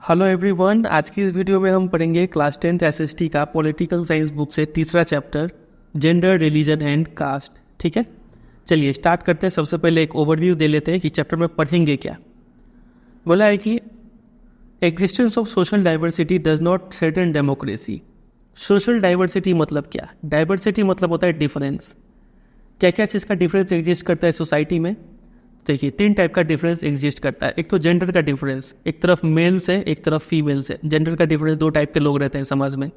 Hello everyone, आज की इस वीडियो में हम पढ़ेंगे क्लास 10th एसएसटी का पॉलिटिकल साइंस बुक से तीसरा chapter gender, religion and caste. ठीक है, चलिए स्टार्ट करते हैं। सबसे पहले एक ओवरव्यू दे लेते हैं कि चैप्टर में पढ़ेंगे क्या। बोला है कि existence of social diversity does not threaten democracy. Social diversity मतलब क्या? डाइवर्सिटी मतलब होता है डिफरेंस। क्या क्या चीज़ का डिफरेंस एग्जिस्ट करता है सोसाइटी में? देखिए, तीन टाइप का डिफरेंस एग्जिस्ट करता है। एक तो जेंडर का डिफरेंस, एक तरफ मेल से एक तरफ फीमेल से। जेंडर का डिफरेंस, दो टाइप के लोग रहते हैं समाज में।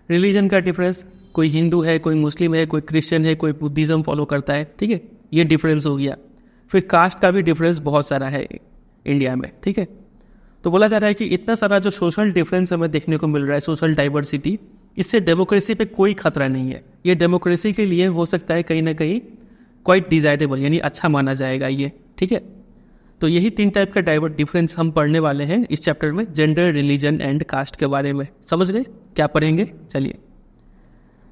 रिलीजन का डिफरेंस, कोई हिंदू है, कोई मुस्लिम है, कोई क्रिश्चियन है, कोई बुद्धिज़्म फॉलो करता है। ठीक है, ये डिफरेंस हो गया। फिर कास्ट का भी डिफरेंस बहुत सारा है इंडिया में। ठीक है, तो बोला जा रहा है कि इतना सारा जो सोशल डिफरेंस हमें देखने को मिल रहा है, सोशल डाइवर्सिटी, इससे डेमोक्रेसी पे कोई खतरा नहीं है। ये डेमोक्रेसी के लिए हो सकता है कहीं ना कहीं क्वाइट डिजायरेबल, यानी अच्छा माना जाएगा ये। ठीक है, तो यही तीन टाइप का डिफरेंस हम पढ़ने वाले हैं इस चैप्टर में, जेंडर, रिलीजन एंड कास्ट के बारे में। समझ गए क्या पढ़ेंगे? चलिए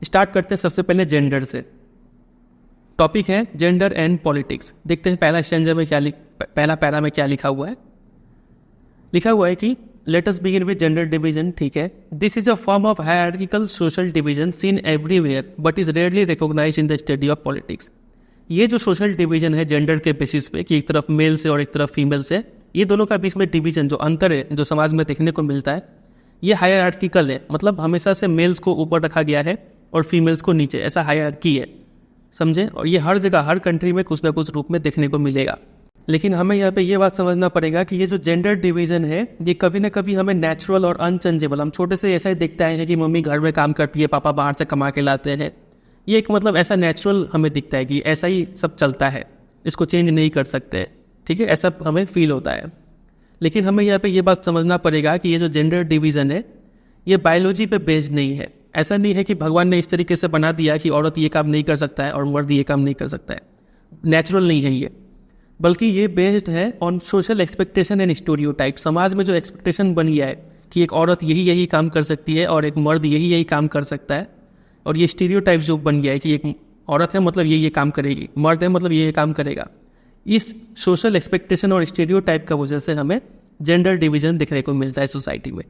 स्टार्ट करते हैं सबसे पहले जेंडर से। टॉपिक है जेंडर एंड पॉलिटिक्स। देखते हैं पहला स्टैंजा में क्या पहला पैरा में क्या लिखा हुआ है। लिखा हुआ है कि let us begin with gender division. ठीक है, this is a form of hierarchical social division seen everywhere but is rarely recognised in the study of politics. ये जो सोशल डिवीजन है जेंडर के बेसिस पे कि एक तरफ मेल से और एक तरफ फीमेल से, ये दोनों का बीच में डिवीजन, जो अंतर है, जो समाज में देखने को मिलता है, ये हायरार्किकल है। मतलब हमेशा से मेल्स को ऊपर रखा गया है और फीमेल्स को नीचे, ऐसा हायरार्की है। समझे? और ये हर जगह, हर कंट्री में कुछ ना कुछ रूप में देखने को मिलेगा। लेकिन हमें यहाँ पे ये बात समझना पड़ेगा कि ये जो जेंडर डिवीजन है, ये कभी ना कभी हमें नेचुरल और अनचेंजेबल, हम छोटे से ऐसा ही देखते आए हैं कि मम्मी घर में काम करती है, पापा बाहर से कमा के लाते हैं। ये एक मतलब ऐसा नेचुरल हमें दिखता है कि ऐसा ही सब चलता है, इसको चेंज नहीं कर सकते। ठीक है, ऐसा हमें फील होता है। लेकिन हमें यहाँ पे ये बात समझना पड़ेगा कि ये जो जेंडर डिवीज़न है, ये बायोलॉजी पे बेस्ड नहीं है। ऐसा नहीं है कि भगवान ने इस तरीके से बना दिया कि औरत ये काम नहीं कर सकता है और मर्द ये काम नहीं कर सकता है। नेचुरल नहीं है ये, बल्कि ये बेस्ड है on social expectation and stereotype. समाज में जो एक्सपेक्टेशन बन गया है कि एक औरत यही काम कर सकती है और एक मर्द यही काम कर सकता है, और ये स्टीरियोटाइप जो बन गया है कि एक औरत है मतलब ये काम करेगी, मर्द है मतलब ये काम करेगा, इस सोशल एक्सपेक्टेशन और स्टीरियोटाइप का वजह से हमें जेंडर डिवीजन देखने को मिलता है सोसाइटी में।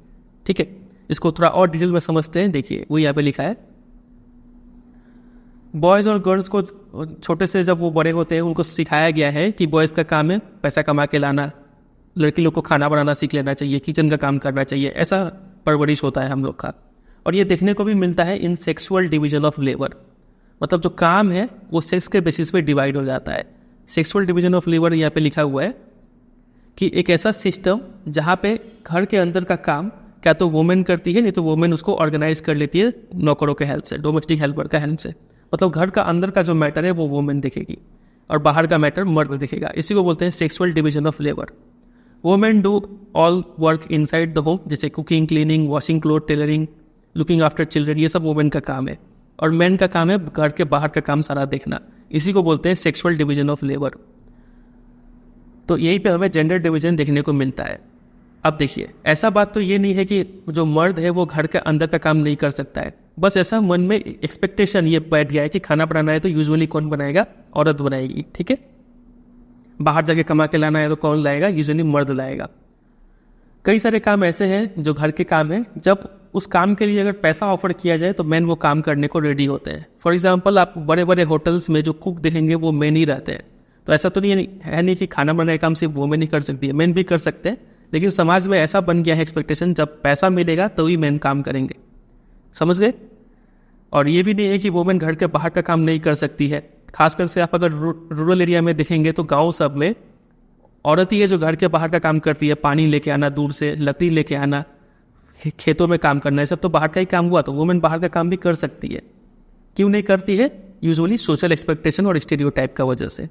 ठीक है, इसको थोड़ा और डिटेल में समझते हैं। देखिए, वो यहाँ पे लिखा है, बॉयज़ और गर्ल्स को छोटे से जब वो बड़े होते हैं, उनको सिखाया गया है कि बॉयज़ का काम है पैसा कमा के लाना, लड़की लोग को खाना बनाना सीख लेना चाहिए, किचन का काम करना चाहिए, ऐसा परवरिश होता है हम लोग का। और ये देखने को भी मिलता है in sexual division of labour. मतलब जो काम है वो सेक्स के बेसिस पे डिवाइड हो जाता है। सेक्सुअल डिवीजन ऑफ लेबर यहाँ पे लिखा हुआ है कि एक ऐसा सिस्टम जहाँ पे घर के अंदर का काम क्या तो वुमेन करती है, नहीं तो वुमेन उसको ऑर्गेनाइज कर लेती है नौकरों के हेल्प से, डोमेस्टिक हेल्पर का हेल्प से। मतलब घर का अंदर का जो मैटर है वो वुमेन देखेगी और बाहर का मैटर मर्द देखेगा। इसी को बोलते हैं sexual division of labour. Women do all work inside the home, जैसे cooking, cleaning, washing cloth, tailoring, looking after children, ये सब वुमेन का काम है। और मैन का काम है घर के बाहर का काम सारा देखना। इसी को बोलते हैं सेक्सुअल डिवीजन ऑफ लेबर। तो यहीं पे हमें जेंडर डिवीजन देखने को मिलता है। अब देखिए, ऐसा बात तो ये नहीं है कि जो मर्द है वो घर के अंदर का काम नहीं कर सकता है। बस ऐसा मन में एक्सपेक्टेशन ये बैठ गया है कि खाना बनाना है तो यूजुअली कौन बनाएगा? औरत बनाएगी। ठीक है, बाहर जाके कमा के लाना है तो कौन लाएगा? यूजुअली मर्द लाएगा। कई सारे काम ऐसे हैं जो घर के काम हैं, जब उस काम के लिए अगर पैसा ऑफर किया जाए तो मैन वो काम करने को रेडी होते हैं। फॉर एग्जांपल, आप बड़े बड़े होटल्स में जो कुक देखेंगे वो मैन ही रहते हैं। तो ऐसा तो नहीं कि खाना बनाने का काम सिर्फ वुमेन ही कर सकती है, मैन भी कर सकते हैं। लेकिन समाज में ऐसा बन गया है एक्सपेक्टेशन, जब पैसा मिलेगा तो ही मैन काम करेंगे। समझ गए? और ये भी नहीं है कि वुमेन घर के बाहर का काम नहीं कर सकती है। खासकर से आप अगर रूरल एरिया में देखेंगे तो गाँव सब में औरत ही है जो घर के बाहर का काम करती है। पानी लेके आना दूर से, लकड़ी लेके आना, खेतों में काम करना, ये सब तो बाहर का ही काम हुआ। तो वुमेन बाहर का काम भी कर सकती है। क्यों नहीं करती है? यूजुअली सोशल एक्सपेक्टेशन और स्टीरियोटाइप का वजह से।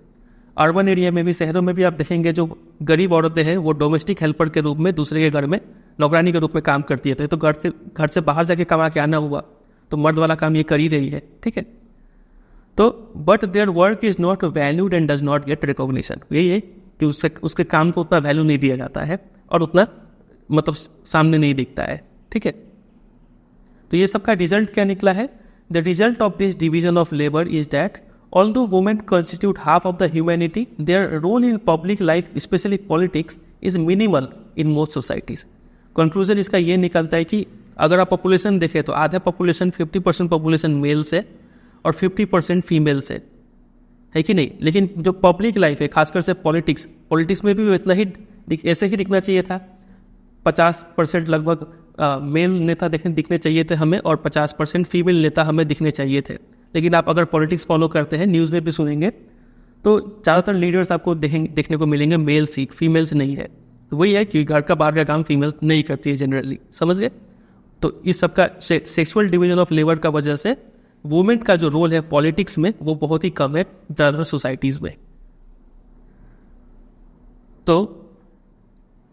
अर्बन एरिया में भी, शहरों में भी आप देखेंगे जो गरीब औरतें हैं वो डोमेस्टिक हेल्पर के रूप में दूसरे के घर में नौकरानी के रूप में काम करती है। तो घर से बाहर जाके कमा के आना हुआ, तो मर्द वाला काम ये कर ही रही है। ठीक है, तो but their work is not valued and does not gate recognition. यही है कि उसके काम को उतना वैल्यू नहीं दिया जाता है और उतना मतलब सामने नहीं दिखता है। ठीक है, तो ये सबका रिजल्ट क्या निकला है? The result of this division of labour is that although women constitute half of the humanity, their role in public life, especially politics, is minimal in most societies. Conclusion इसका ये निकलता है कि अगर आप पॉपुलेशन देखें तो आधा पॉपुलेशन 50% पॉपुलेशन मेल से और 50% फीमेल से है कि नहीं। लेकिन जो पब्लिक लाइफ है, खासकर से पॉलिटिक्स में भी इतना ही ऐसे ही दिखना चाहिए था। 50% लगभग मेल नेता दिखने चाहिए थे हमें और 50% फीमेल नेता हमें दिखने चाहिए थे। लेकिन आप अगर पॉलिटिक्स फॉलो करते हैं, न्यूज़ में भी सुनेंगे, तो ज़्यादातर लीडर्स आपको देखने को मिलेंगे मेल से, फीमेल्स नहीं है। तो वही है कि घर का बाहर का काम फीमेल नहीं करती है जनरली, समझ गए। तो इस सब का सेक्सुअल डिवीजन ऑफ लेबर का वजह से वुमेन का जो रोल है पॉलिटिक्स में वो बहुत ही कम है ज़्यादातर सोसाइटीज़ में। तो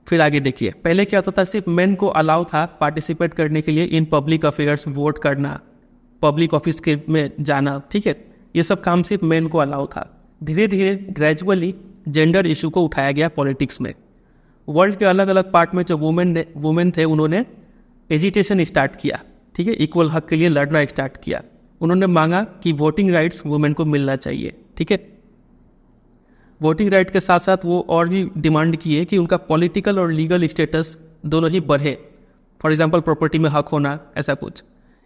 फिर आगे देखिए, पहले क्या होता था, सिर्फ मेन को अलाउ था पार्टिसिपेट करने के लिए इन पब्लिक अफेयर्स, वोट करना, पब्लिक ऑफिस के में जाना, ठीक है, ये सब काम सिर्फ मेन को अलाउ था। धीरे धीरे ग्रेजुअली जेंडर इशू को उठाया गया पॉलिटिक्स में। वर्ल्ड के अलग अलग पार्ट में जो वुमेन थे उन्होंने एजिटेशन स्टार्ट किया, ठीक है, इक्वल हक के लिए लड़ना स्टार्ट किया। उन्होंने मांगा कि वोटिंग राइट्स वुमेन को मिलना चाहिए, ठीक है। वोटिंग राइट के साथ साथ वो और भी डिमांड किए कि उनका पॉलिटिकल और लीगल स्टेटस दोनों ही बढ़े। फॉर एग्जांपल प्रॉपर्टी में हक होना, ऐसा कुछ।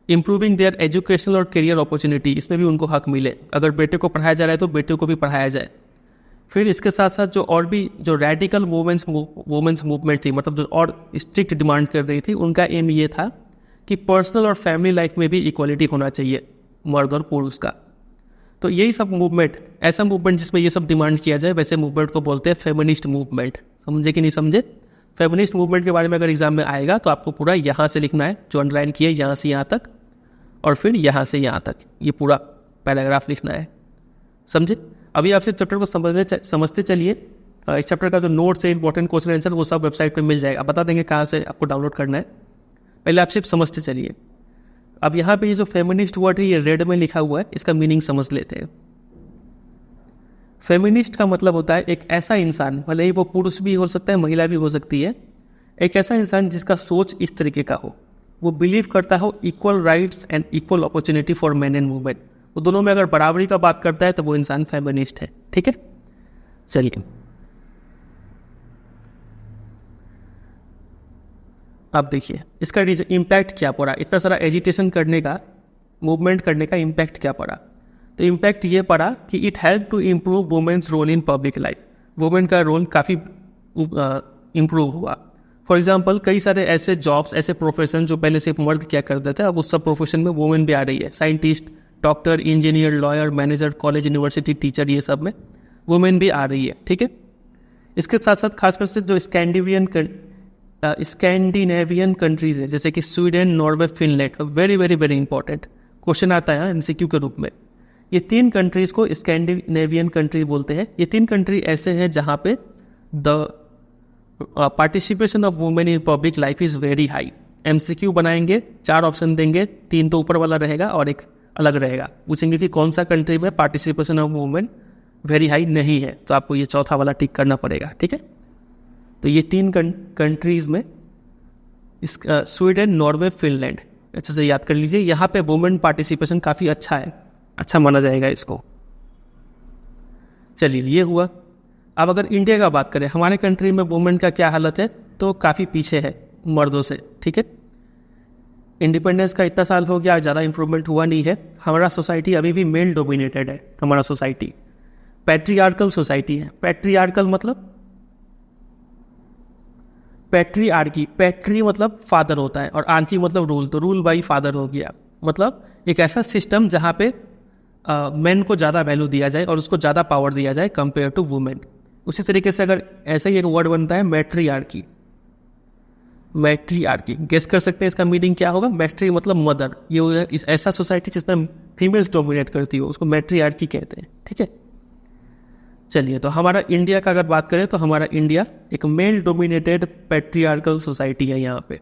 इम्प्रूविंग देयर एजुकेशनल और करियर अपॉर्चुनिटी, इसमें भी उनको हक मिले। अगर बेटे को पढ़ाया जा रहा है तो बेटे को भी पढ़ाया जाए। फिर इसके साथ साथ जो और भी जो रेडिकल वुमेन्स मूवमेंट थी, मतलब जो और स्ट्रिक्ट डिमांड कर रही थी, उनका एम ये था कि पर्सनल और फैमिली लाइफ में भी इक्वालिटी होना चाहिए मर्द और पुरुष का। तो यही सब मूवमेंट, ऐसा मूवमेंट जिसमें ये सब डिमांड किया जाए, वैसे मूवमेंट को बोलते हैं फेमिनिस्ट मूवमेंट। समझे कि नहीं समझे? फेमिनिस्ट मूवमेंट के बारे में अगर एग्जाम में आएगा तो आपको पूरा यहाँ से लिखना है, जो अंडरलाइन किए यहाँ से यहाँ तक, और फिर यहाँ से यहाँ तक, ये पूरा पैराग्राफ लिखना है, समझे? अभी आप सिर्फ चैप्टर को समझते चलिए। इस चैप्टर का जो नोट्स है, इंपॉर्टेंट क्वेश्चन आंसर, वो सब वेबसाइट पे मिल जाएगा, बता देंगे कहाँ से आपको डाउनलोड करना है। पहले आप सिर्फ समझते चलिए। अब यहाँ पे ये जो फेमिनिस्ट वर्ड है, ये रेड में लिखा हुआ है, इसका मीनिंग समझ लेते हैं। फेमिनिस्ट का मतलब होता है एक ऐसा इंसान, भले ही वो पुरुष भी हो सकता है, महिला भी हो सकती है, एक ऐसा इंसान जिसका सोच इस तरीके का हो, वो बिलीव करता हो equal rights and equal opportunity for main and women. वो दोनों में अगर बराबरी का बात करता है तो वो इंसान फेमिनिस्ट है, ठीक है। चलिए अब देखिए इसका इम्पैक्ट क्या पड़ा, इतना सारा एजिटेशन करने का, मूवमेंट करने का इम्पैक्ट क्या पड़ा। तो इम्पैक्ट ये पड़ा कि it help to improve women's role in public life. Women का रोल काफ़ी इम्प्रूव हुआ। फॉर एग्जांपल कई सारे ऐसे जॉब्स, ऐसे प्रोफेशन जो पहले सिर्फ मर्द किया करते थे, अब उस सब प्रोफेशन में वुमेन भी आ रही है। Scientist, doctor, engineer, lawyer, manager, college, university teacher, ये सब में वुमेन भी आ रही है, ठीक है। इसके साथ साथ खासकर से जो स्कैंडिनेवियन कंट्रीज है, जैसे कि Sweden, Norway, Finland, very very very important question आता है एमसीक्यू के रूप में। ये 3 कंट्रीज को स्कैंडिनेवियन कंट्री बोलते हैं। ये 3 कंट्री ऐसे हैं जहाँ पे the participation of women in public life is very high. MCQ बनाएंगे, 4 ऑप्शन देंगे, 3 तो ऊपर वाला रहेगा और एक अलग रहेगा। पूछेंगे कि कौन सा कंट्री में participation of women very high नहीं है, तो आपको ये चौथा वाला टिक करना पड़ेगा, ठीक है। तो ये 3 कंट्रीज़ में स्वीडन, नॉर्वे, फिनलैंड, अच्छे से याद कर लीजिए। यहाँ पे वुमेन पार्टिसिपेशन काफ़ी अच्छा है, अच्छा माना जाएगा इसको। चलिए ये हुआ। अब अगर इंडिया का बात करें, हमारे कंट्री में वुमेन का क्या हालत है, तो काफ़ी पीछे है मर्दों से, ठीक है। इंडिपेंडेंस का इतना साल हो गया, ज़्यादा इंप्रूवमेंट हुआ नहीं है। हमारा सोसाइटी अभी भी मेल डोमिनेटेड है। हमारा सोसाइटी पैट्रियार्कल सोसाइटी है। पैट्रियार्कल मतलब पैट्री मतलब फादर होता है और आर्की मतलब रूल, तो रूल बाई फादर हो गया। मतलब एक ऐसा सिस्टम जहाँ पे मेन को ज़्यादा वैल्यू दिया जाए और उसको ज़्यादा पावर दिया जाए कंपेयर टू वुमेन। उसी तरीके से अगर ऐसा ही एक वर्ड बनता है मैट्रियार्की। मैट्रियार्की गेस कर सकते हैं इसका मीनिंग क्या होगा? मैट्री मतलब मदर। ये इस ऐसा सोसाइटी जिसमें फीमेल्स डोमिनेट करती हो उसको मैट्रियार्की कहते हैं, ठीक है। चलिए तो हमारा इंडिया का अगर बात करें तो हमारा इंडिया एक मेल डोमिनेटेड पैट्रियार्कल सोसाइटी है। यहाँ पे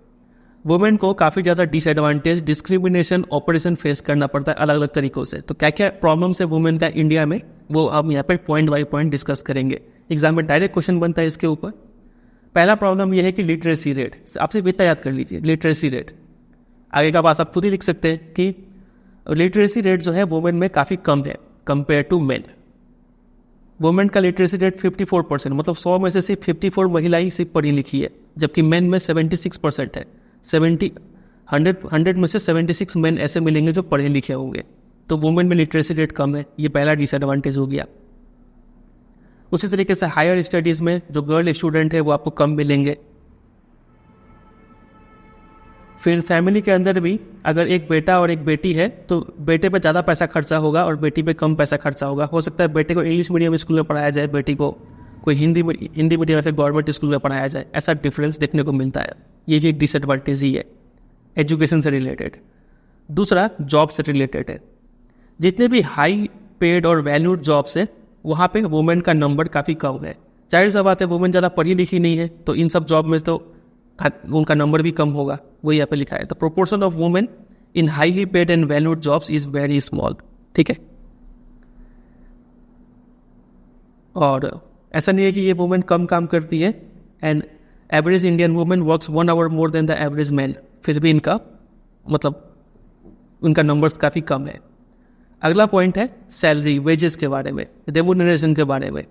वुमेन को काफ़ी ज़्यादा डिसएडवांटेज, डिस्क्रिमिनेशन, ऑपरेशन फेस करना पड़ता है अलग अलग तरीक़ों से। तो क्या क्या प्रॉब्लम्स है वुमेन का इंडिया में, वो हम यहाँ पे पॉइंट बाई पॉइंट डिस्कस करेंगे। एग्जाम में डायरेक्ट क्वेश्चन बनता है इसके ऊपर। पहला प्रॉब्लम यह है कि लिटरेसी रेट। आप सिर्फ इतना याद कर लीजिए, लिटरेसी रेट। आगे का बात आप खुद ही लिख सकते हैं कि लिटरेसी रेट जो है वुमेन में काफ़ी कम है कंपेयर टू मेन। वुमेन का लिटरेसी रेट 54%, मतलब 100 में से सिर्फ 54 महिलाएं सिर्फ पढ़ी लिखी है, जबकि मेन में 76% है। 100 में से 76 मेन ऐसे मिलेंगे जो पढ़े लिखे होंगे, तो वुमेन में लिटरेसी रेट कम है, ये पहला डिसएडवांटेज हो गया। उसी तरीके से हायर स्टडीज़ में जो गर्ल स्टूडेंट है वो आपको कम मिलेंगे। फिर फैमिली के अंदर भी अगर एक बेटा और एक बेटी है तो बेटे पे ज़्यादा पैसा खर्चा होगा और बेटी पे कम पैसा खर्चा होगा। हो सकता है बेटे को इंग्लिश मीडियम स्कूल में पढ़ाया जाए, बेटी को कोई हिंदी मीडियम या फिर गवर्नमेंट स्कूल में पढ़ाया जाए, ऐसा डिफरेंस देखने को मिलता है। ये भी एक डिसएडवांटेज ही है एजुकेशन से रिलेटेड। दूसरा जॉब से रिलेटेड है। जितने भी हाई पेड और वैल्यूड जॉब्स है वहाँ पे वुमेन का नंबर काफ़ी कम है। जाहिर सा बात है, वुमेन ज़्यादा पढ़ी लिखी नहीं है, तो इन सब जॉब में तो उनका नंबर भी कम होगा, वही यहाँ पे लिखा है। The proportion of women in highly paid and valued jobs is very small, ठीक है। और ऐसा नहीं है कि ये वुमेन कम काम करती है, and average Indian women works 1 hour more than the average man, फिर भी इनका मतलब उनका नंबर्स काफ़ी कम है। अगला पॉइंट है सैलरी, वेजेस के बारे में, रेम्यूनरेशन के बारे में।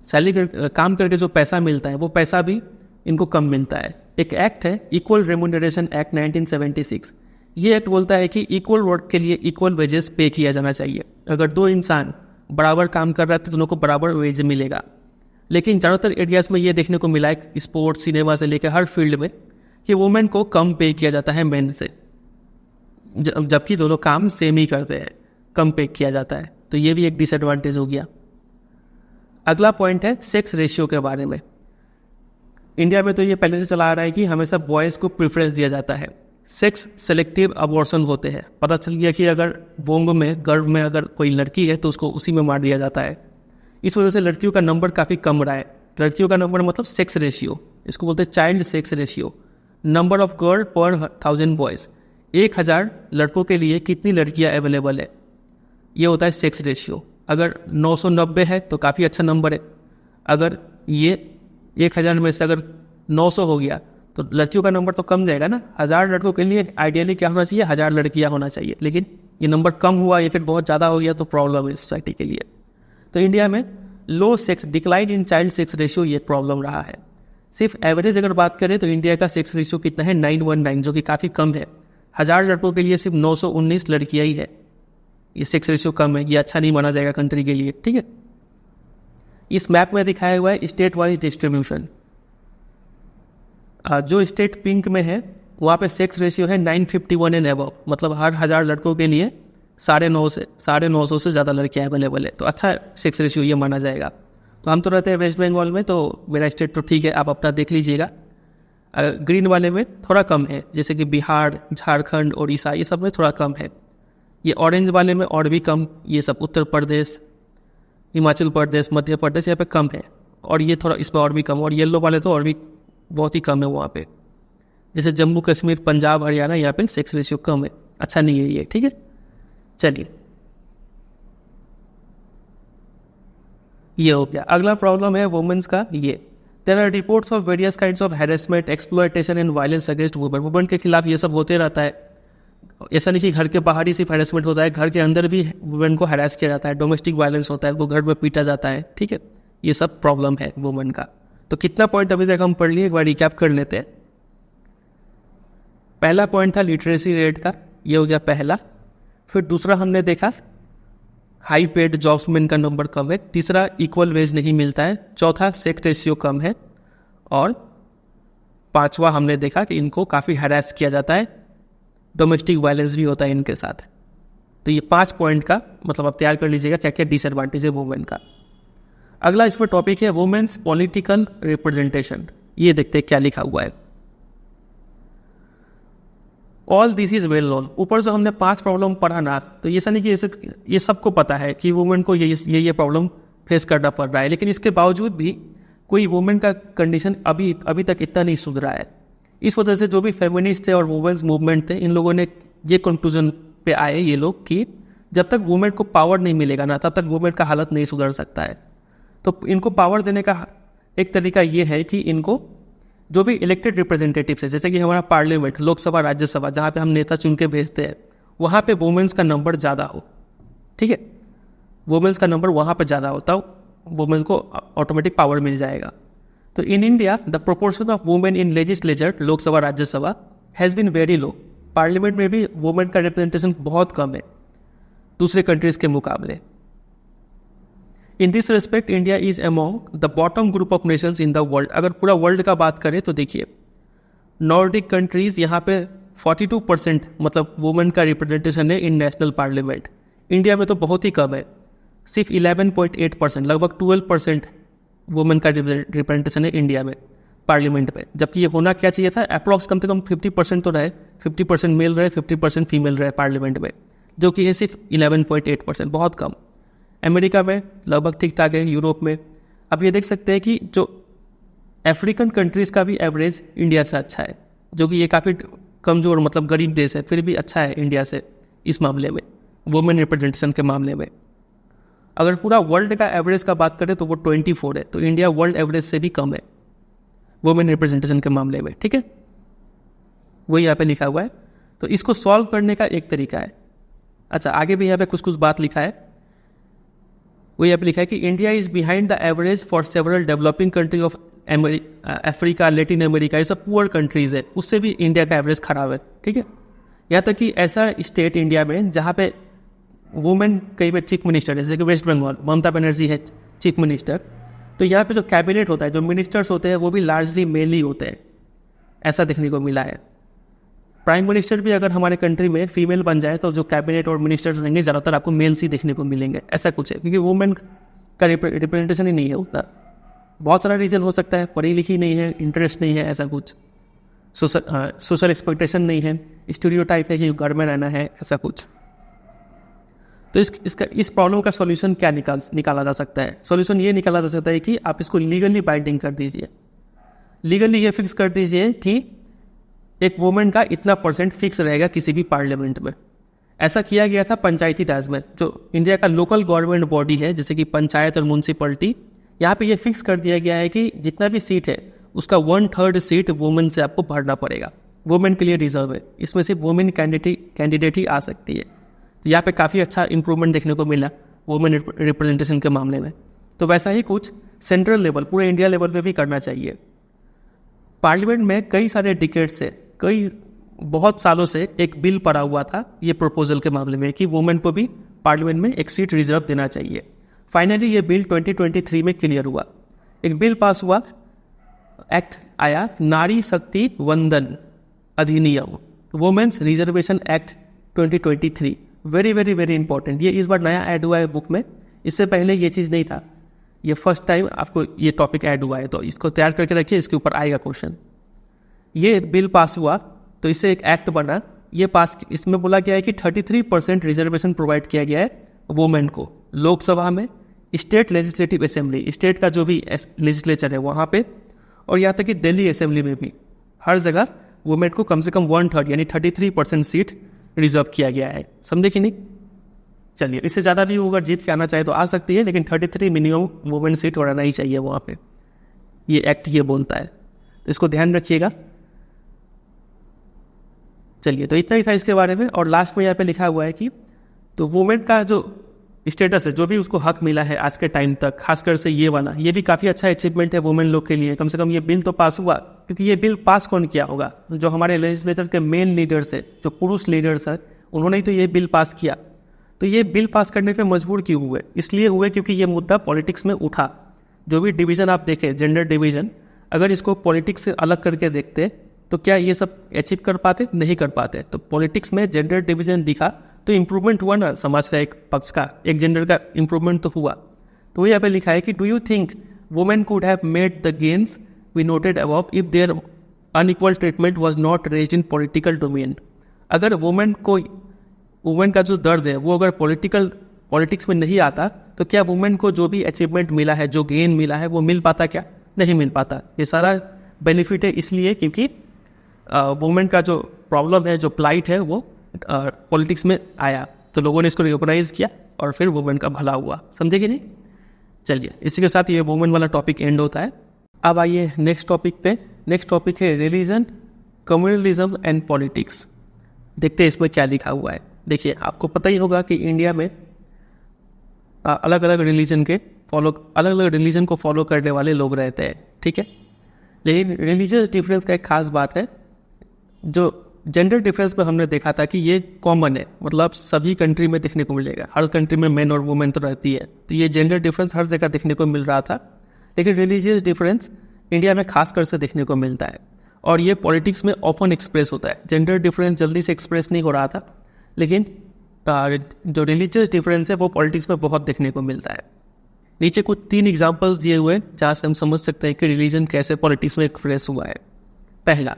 सैलरी काम करके जो पैसा मिलता है वो पैसा भी इनको कम मिलता है। एक एक्ट है इक्वल रेम्यूनरेशन एक्ट 1976। ये एक्ट बोलता है कि इक्वल वर्क के लिए इक्वल वेजेस पे किया जाना चाहिए। अगर दो इंसान बराबर काम कर रहा है तो दोनों को बराबर वेज मिलेगा। लेकिन ज़्यादातर एरियाज़ में ये देखने को मिला है, स्पोर्ट्स, सिनेमा से लेकर हर फील्ड में, कि वुमेन को कम पे किया जाता है मेन से, जबकि दोनों काम सेम ही करते हैं, कम पे किया जाता है। तो ये भी एक डिसएडवांटेज हो गया। अगला पॉइंट है सेक्स रेशियो के बारे में। इंडिया में तो ये पहले से चला आ रहा है कि हमेशा बॉयज़ को प्रेफरेंस दिया जाता है। सेक्स सेलेक्टिव अबॉर्शन होते हैं। पता चल गया कि अगर वोंग में, गर्भ में अगर कोई लड़की है तो उसको उसी में मार दिया जाता है। इस वजह से लड़कियों का नंबर काफ़ी कम रहा है। लड़कियों का नंबर मतलब सेक्स रेशियो, इसको बोलते हैं child sex ratio. Number of girl पर 1000 बॉयज़, 1000 लड़कों के लिए कितनी लड़कियाँ अवेलेबल है, ये होता है सेक्स रेशियो। अगर 990 है तो काफ़ी अच्छा नंबर है। अगर ये 1000 में से अगर 900 हो गया तो लड़कियों का नंबर तो कम जाएगा ना। 1000 लड़कों के लिए आइडियली क्या होना चाहिए, 1000 लड़कियां होना चाहिए, लेकिन ये नंबर कम हुआ या फिर बहुत ज़्यादा हो गया तो प्रॉब्लम है सोसाइटी के लिए। तो इंडिया में low sex, decline in child sex ratio, ये प्रॉब्लम रहा है। सिर्फ एवरेज अगर बात करें तो इंडिया का सेक्स रेशियो कितना है, 919, जो कि काफ़ी कम है। 1000 लड़कों के लिए सिर्फ 919 लड़कियाँ ही है। ये सेक्स रेशियो कम है, ये अच्छा नहीं माना जाएगा कंट्री के लिए, ठीक है। इस मैप में दिखाया हुआ है स्टेट वाइज डिस्ट्रीब्यूशन। जो स्टेट पिंक में है वहाँ पे सेक्स रेशियो है 951 एंड अबव, मतलब हर 1000 लड़कों के लिए 950 से ज़्यादा लड़कियाँ अवेलेबल है। तो अच्छा सेक्स रेशियो ये माना जाएगा। तो हम तो रहते हैं वेस्ट बंगाल में, तो मेरा स्टेट तो ठीक है, आप अपना देख लीजिएगा। ग्रीन वाले में थोड़ा कम है, जैसे कि बिहार, झारखंड, उड़ीसा, ये सब में थोड़ा कम है। ये ऑरेंज वाले में और भी कम, ये सब उत्तर प्रदेश, हिमाचल प्रदेश, मध्य प्रदेश, यहाँ पे कम है। और ये थोड़ा इसमें और भी कम, और येलो वाले तो और भी बहुत ही कम है वहाँ पे। जैसे जम्मू कश्मीर, पंजाब, हरियाणा, यहाँ पे सेक्स रेशियो कम है, अच्छा नहीं है ये, ठीक है। चलिए, ये हो गया। अगला प्रॉब्लम है वुमेन्स का। ये there are reports of various kinds of harassment, exploitation and violence against women. Women के खिलाफ ये सब होते रहता है। ऐसा नहीं कि घर के बाहर ही सिर्फ हैरेसमेंट होता है, घर के अंदर भी वुमेन को हैरेस किया जाता है, डोमेस्टिक वायलेंस होता है, वो घर में पीटा जाता है, ठीक है। ये सब प्रॉब्लम है वुमेन का। तो कितना पॉइंट अभी तक हम पढ़ लिए, एक बार रिकैप कर लेते हैं। पहला पॉइंट था लिटरेसी रेट का, ये हो गया पहला। फिर दूसरा हमने देखा हाई पेड जॉब्स में इनका नंबर कम है। तीसरा इक्वल वेज नहीं मिलता है। चौथा सेक्स रेशियो कम है। और पांचवा हमने देखा कि इनको काफ़ी हैरेस किया जाता है, डोमेस्टिक वायलेंस भी होता है इनके साथ। तो ये 5 पॉइंट का मतलब आप तैयार कर लीजिएगा क्या क्या डिसएडवांटेज है वुमेन का। अगला इस पर टॉपिक है वुमेन्स पॉलिटिकल रिप्रेजेंटेशन। ये देखते हैं क्या लिखा हुआ है। All this is well known. ऊपर जो हमने 5 प्रॉब्लम पढ़ा ना, तो ऐसा नहीं कि ये सबको पता है कि वुमेन को ये प्रॉब्लम फेस करना पड़ रहा है, लेकिन इसके बावजूद भी कोई वुमेन का कंडीशन अभी तक इतना नहीं सुधरा है। इस वजह से जो भी फेमिनिस्ट थे और वुमेन्स मूवमेंट थे, इन लोगों ने ये कंक्लूजन पे आए ये लोग कि जब तक वुमेन को पावर नहीं मिलेगा ना, तब तक वुमेन का हालत नहीं सुधर सकता है। तो इनको पावर देने का एक तरीका ये है कि इनको जो भी इलेक्टेड रिप्रेजेंटेटिव्स है, जैसे कि हमारा पार्लियामेंट, लोकसभा, राज्यसभा, जहाँ पे हम नेता चुन के भेजते हैं, वहाँ पे वुमेन्स का नंबर ज़्यादा हो, ठीक है। वुमेन्स का नंबर वहाँ पर ज़्यादा होता, वुमेन को ऑटोमेटिक पावर मिल जाएगा। तो in India the proportion of women in legislature, Lok Sabha Rajya Sabha, has been very low. Parliament में भी वुमेन का रिप्रेजेंटेशन बहुत कम है दूसरे कंट्रीज़ के मुकाबले। In this respect India is among the bottom group of Nations in the world. अगर पूरा वर्ल्ड का बात करें तो देखिए नॉर्डिक कंट्रीज़ यहाँ पे 42% मतलब वुमेन का रिप्रेजेंटेशन है इन नेशनल पार्लियामेंट। इंडिया में तो बहुत ही कम है, सिर्फ 11.8%, लगभग 12% वुमेन का रिप्रेजेंटेशन है इंडिया में पार्लियामेंट में। जबकि ये होना क्या चाहिए था, अप्रॉक्स कम से कम 50% तो रहे, 50% मेल रहे, 50% फीमेल रहे पार्लियामेंट में, जो कि है सिर्फ 11.8%, बहुत कम। अमेरिका में लगभग ठीक ठाक है, यूरोप में। अब ये देख सकते हैं कि जो अफ्रीकन कंट्रीज़ का भी एवरेज इंडिया से अच्छा है, जो कि ये काफ़ी कमज़ोर मतलब गरीब देश है, फिर भी अच्छा है इंडिया से इस मामले में, वुमेन रिप्रेजेंटेशन के मामले में। अगर पूरा वर्ल्ड का एवरेज का बात करें तो वो 24 है, तो इंडिया वर्ल्ड एवरेज से भी कम है वुमेन रिप्रेजेंटेशन के मामले में। ठीक है, वही यहाँ पे लिखा हुआ है। तो इसको सॉल्व करने का एक तरीका है। अच्छा, आगे भी यहाँ पे कुछ कुछ बात लिखा है। वो यहाँ पे लिखा है कि India is behind the average for several developing country of Africa, Latin America, ये सब पुअर कंट्रीज़ है, उससे भी इंडिया का एवरेज खराब है। ठीक है, यहाँ तक कि ऐसा स्टेट इंडिया में जहाँ पे वुमेन कई बार चीफ मिनिस्टर है, जैसे कि वेस्ट बंगाल ममता बनर्जी है चीफ मिनिस्टर, तो यहाँ पे जो कैबिनेट होता है, जो मिनिस्टर्स होते हैं, वो भी लार्जली मेल ही होते हैं, ऐसा देखने को मिला है। प्राइम मिनिस्टर भी अगर हमारे कंट्री में फीमेल बन जाए तो जो कैबिनेट और मिनिस्टर्स रहेंगे ज़्यादातर आपको मेल्स ही देखने को मिलेंगे, ऐसा कुछ है, क्योंकि वुमेन का रिप्रेजेंटेशन ही नहीं है उतना। बहुत सारा रीज़न हो सकता है, पढ़ी लिखी नहीं है, इंटरेस्ट नहीं है, ऐसा कुछ सोशल एक्सपेक्टेशन नहीं है, स्टीरियोटाइप है कि घर में रहना है, ऐसा कुछ। तो इस प्रॉब्लम का सॉल्यूशन क्या निकाला जा सकता है? सॉल्यूशन ये निकाला जा सकता है कि आप इसको लीगली बाइंडिंग कर दीजिए। लीगली ये फिक्स कर दीजिए कि एक वुमेन का इतना % फिक्स रहेगा किसी भी पार्लियामेंट में। ऐसा किया गया था पंचायती राज में, जो इंडिया का लोकल गवर्नमेंट बॉडी है, जैसे कि पंचायत और म्यूनसिपलिटी, यहाँ पे ये फिक्स कर दिया गया है कि जितना भी सीट है उसका 1/3 सीट वुमेन से आपको भरना पड़ेगा। वुमेन के लिए रिजर्व है, इसमें सिर्फ वुमेन कैंडिडेट ही आ सकती है। तो यहाँ पे काफ़ी अच्छा इंप्रूवमेंट देखने को मिला वुमेन रिप्रेजेंटेशन के मामले में। तो वैसा ही कुछ सेंट्रल लेवल, पूरे इंडिया लेवल पे भी करना चाहिए। पार्लियामेंट में कई सारे डिकेड से, बहुत सालों से एक बिल पड़ा हुआ था ये प्रपोजल के मामले में कि वुमेन को भी पार्लियामेंट में एक सीट रिजर्व देना चाहिए। फाइनली ये बिल 2023 में क्लियर हुआ, एक बिल पास हुआ, एक्ट आया, नारी Shakti Vandan Adhiniyam, women's reservation act 2023। Very very very important, ये इस बार नया ऐड हुआ है बुक में, इससे पहले ये चीज़ नहीं था, ये फर्स्ट टाइम आपको ये टॉपिक ऐड हुआ है, तो इसको तैयार करके रखिए, इसके ऊपर आएगा क्वेश्चन। ये बिल पास हुआ तो इससे एक एक्ट बना, ये पास, इसमें बोला गया है कि 33% रिजर्वेशन प्रोवाइड किया गया है वुमेन को लोकसभा में, स्टेट लेजिस्लेटिव असेंबली, स्टेट का जो भी लेजिस्लेचर है वहाँ पे, और यहाँ तक कि दिल्ली असेंबली में भी, हर जगह वुमेन को कम से कम 1/3 यानी 33% सीट रिजर्व किया गया है। समझे कि नहीं? चलिए, इससे ज़्यादा भी अगर जीत के आना चाहे तो आ सकती है, लेकिन 33 मिनिमम वुमेन सीट होना ही चाहिए वहाँ पे, ये एक्ट ये बोलता है, तो इसको ध्यान रखिएगा। चलिए, तो इतना ही था इसके बारे में। और लास्ट में यहाँ पे लिखा हुआ है कि तो वुमेन का जो स्टेटस है, जो भी उसको हक मिला है आज के टाइम तक, खासकर से ये वाला, ये भी काफ़ी अच्छा अचीवमेंट है वुमेन लोग के लिए। कम से कम ये बिल तो पास हुआ, क्योंकि ये बिल पास कौन किया होगा? जो हमारे लेजिस्लेचर के मेन लीडर्स है, जो पुरुष लीडर्स हैं, उन्होंने ही तो ये बिल पास किया। तो ये बिल पास करने पे मजबूर क्यों हुए? इसलिए हुए क्योंकि ये मुद्दा पॉलिटिक्स में उठा। जो भी डिवीज़न आप देखें, जेंडर डिवीज़न, अगर इसको पॉलिटिक्स से अलग करके देखते तो क्या ये सब अचीव कर पाते? नहीं कर पाते। तो पॉलिटिक्स में जेंडर डिवीज़न दिखा तो इम्प्रूवमेंट हुआ ना, समाज का एक पक्ष का, एक जेंडर का इम्प्रूवमेंट तो हुआ। तो यहाँ पे लिखा है कि do you think women could have made the gains we noted above if their unequal treatment was not raised in political domain? अगर वुमेन का जो दर्द है वो अगर पॉलिटिक्स में नहीं आता तो क्या वुमेन को जो भी अचीवमेंट मिला है, जो गेन मिला है, वो मिल पाता? क्या नहीं मिल पाता। ये सारा बेनिफिट है इसलिए क्योंकि वुमेन का जो प्रॉब्लम है, जो प्लाइट है, वो पॉलिटिक्स में आया, तो लोगों ने इसको रिकॉग्नाइज किया और फिर वुमेन का भला हुआ। समझे कि नहीं? चलिए, इसी के साथ ये वुमेन वाला टॉपिक एंड होता है। अब आइए नेक्स्ट टॉपिक पे। नेक्स्ट टॉपिक है रिलीजन, कम्युनलिज्म एंड पॉलिटिक्स। देखते हैं इसमें क्या लिखा हुआ है। देखिए, आपको पता ही होगा कि इंडिया में अलग अलग रिलीजन को फॉलो करने वाले लोग रहते हैं, ठीक है। लेकिन रिलीजियस डिफरेंस का एक खास बात है, जो जेंडर डिफरेंस में हमने देखा था कि ये कॉमन है, मतलब सभी कंट्री में देखने को मिलेगा, हर कंट्री में मेन और वुमेन तो रहती है, तो ये जेंडर डिफरेंस हर जगह देखने को मिल रहा था। लेकिन रिलीजियस डिफरेंस इंडिया में खास कर से देखने को मिलता है, और ये पॉलिटिक्स में ऑफन एक्सप्रेस होता है। जेंडर डिफरेंस जल्दी से एक्सप्रेस नहीं हो रहा था, लेकिन जो रिलीजियस डिफरेंस है वो पॉलिटिक्स में बहुत देखने को मिलता है। नीचे कुछ 3 एग्जाम्पल्स दिए हुए हैं जहाँ से हम समझ सकते हैं कि रिलीजन कैसे पॉलिटिक्स में एक्सप्रेस हुआ है। पहला,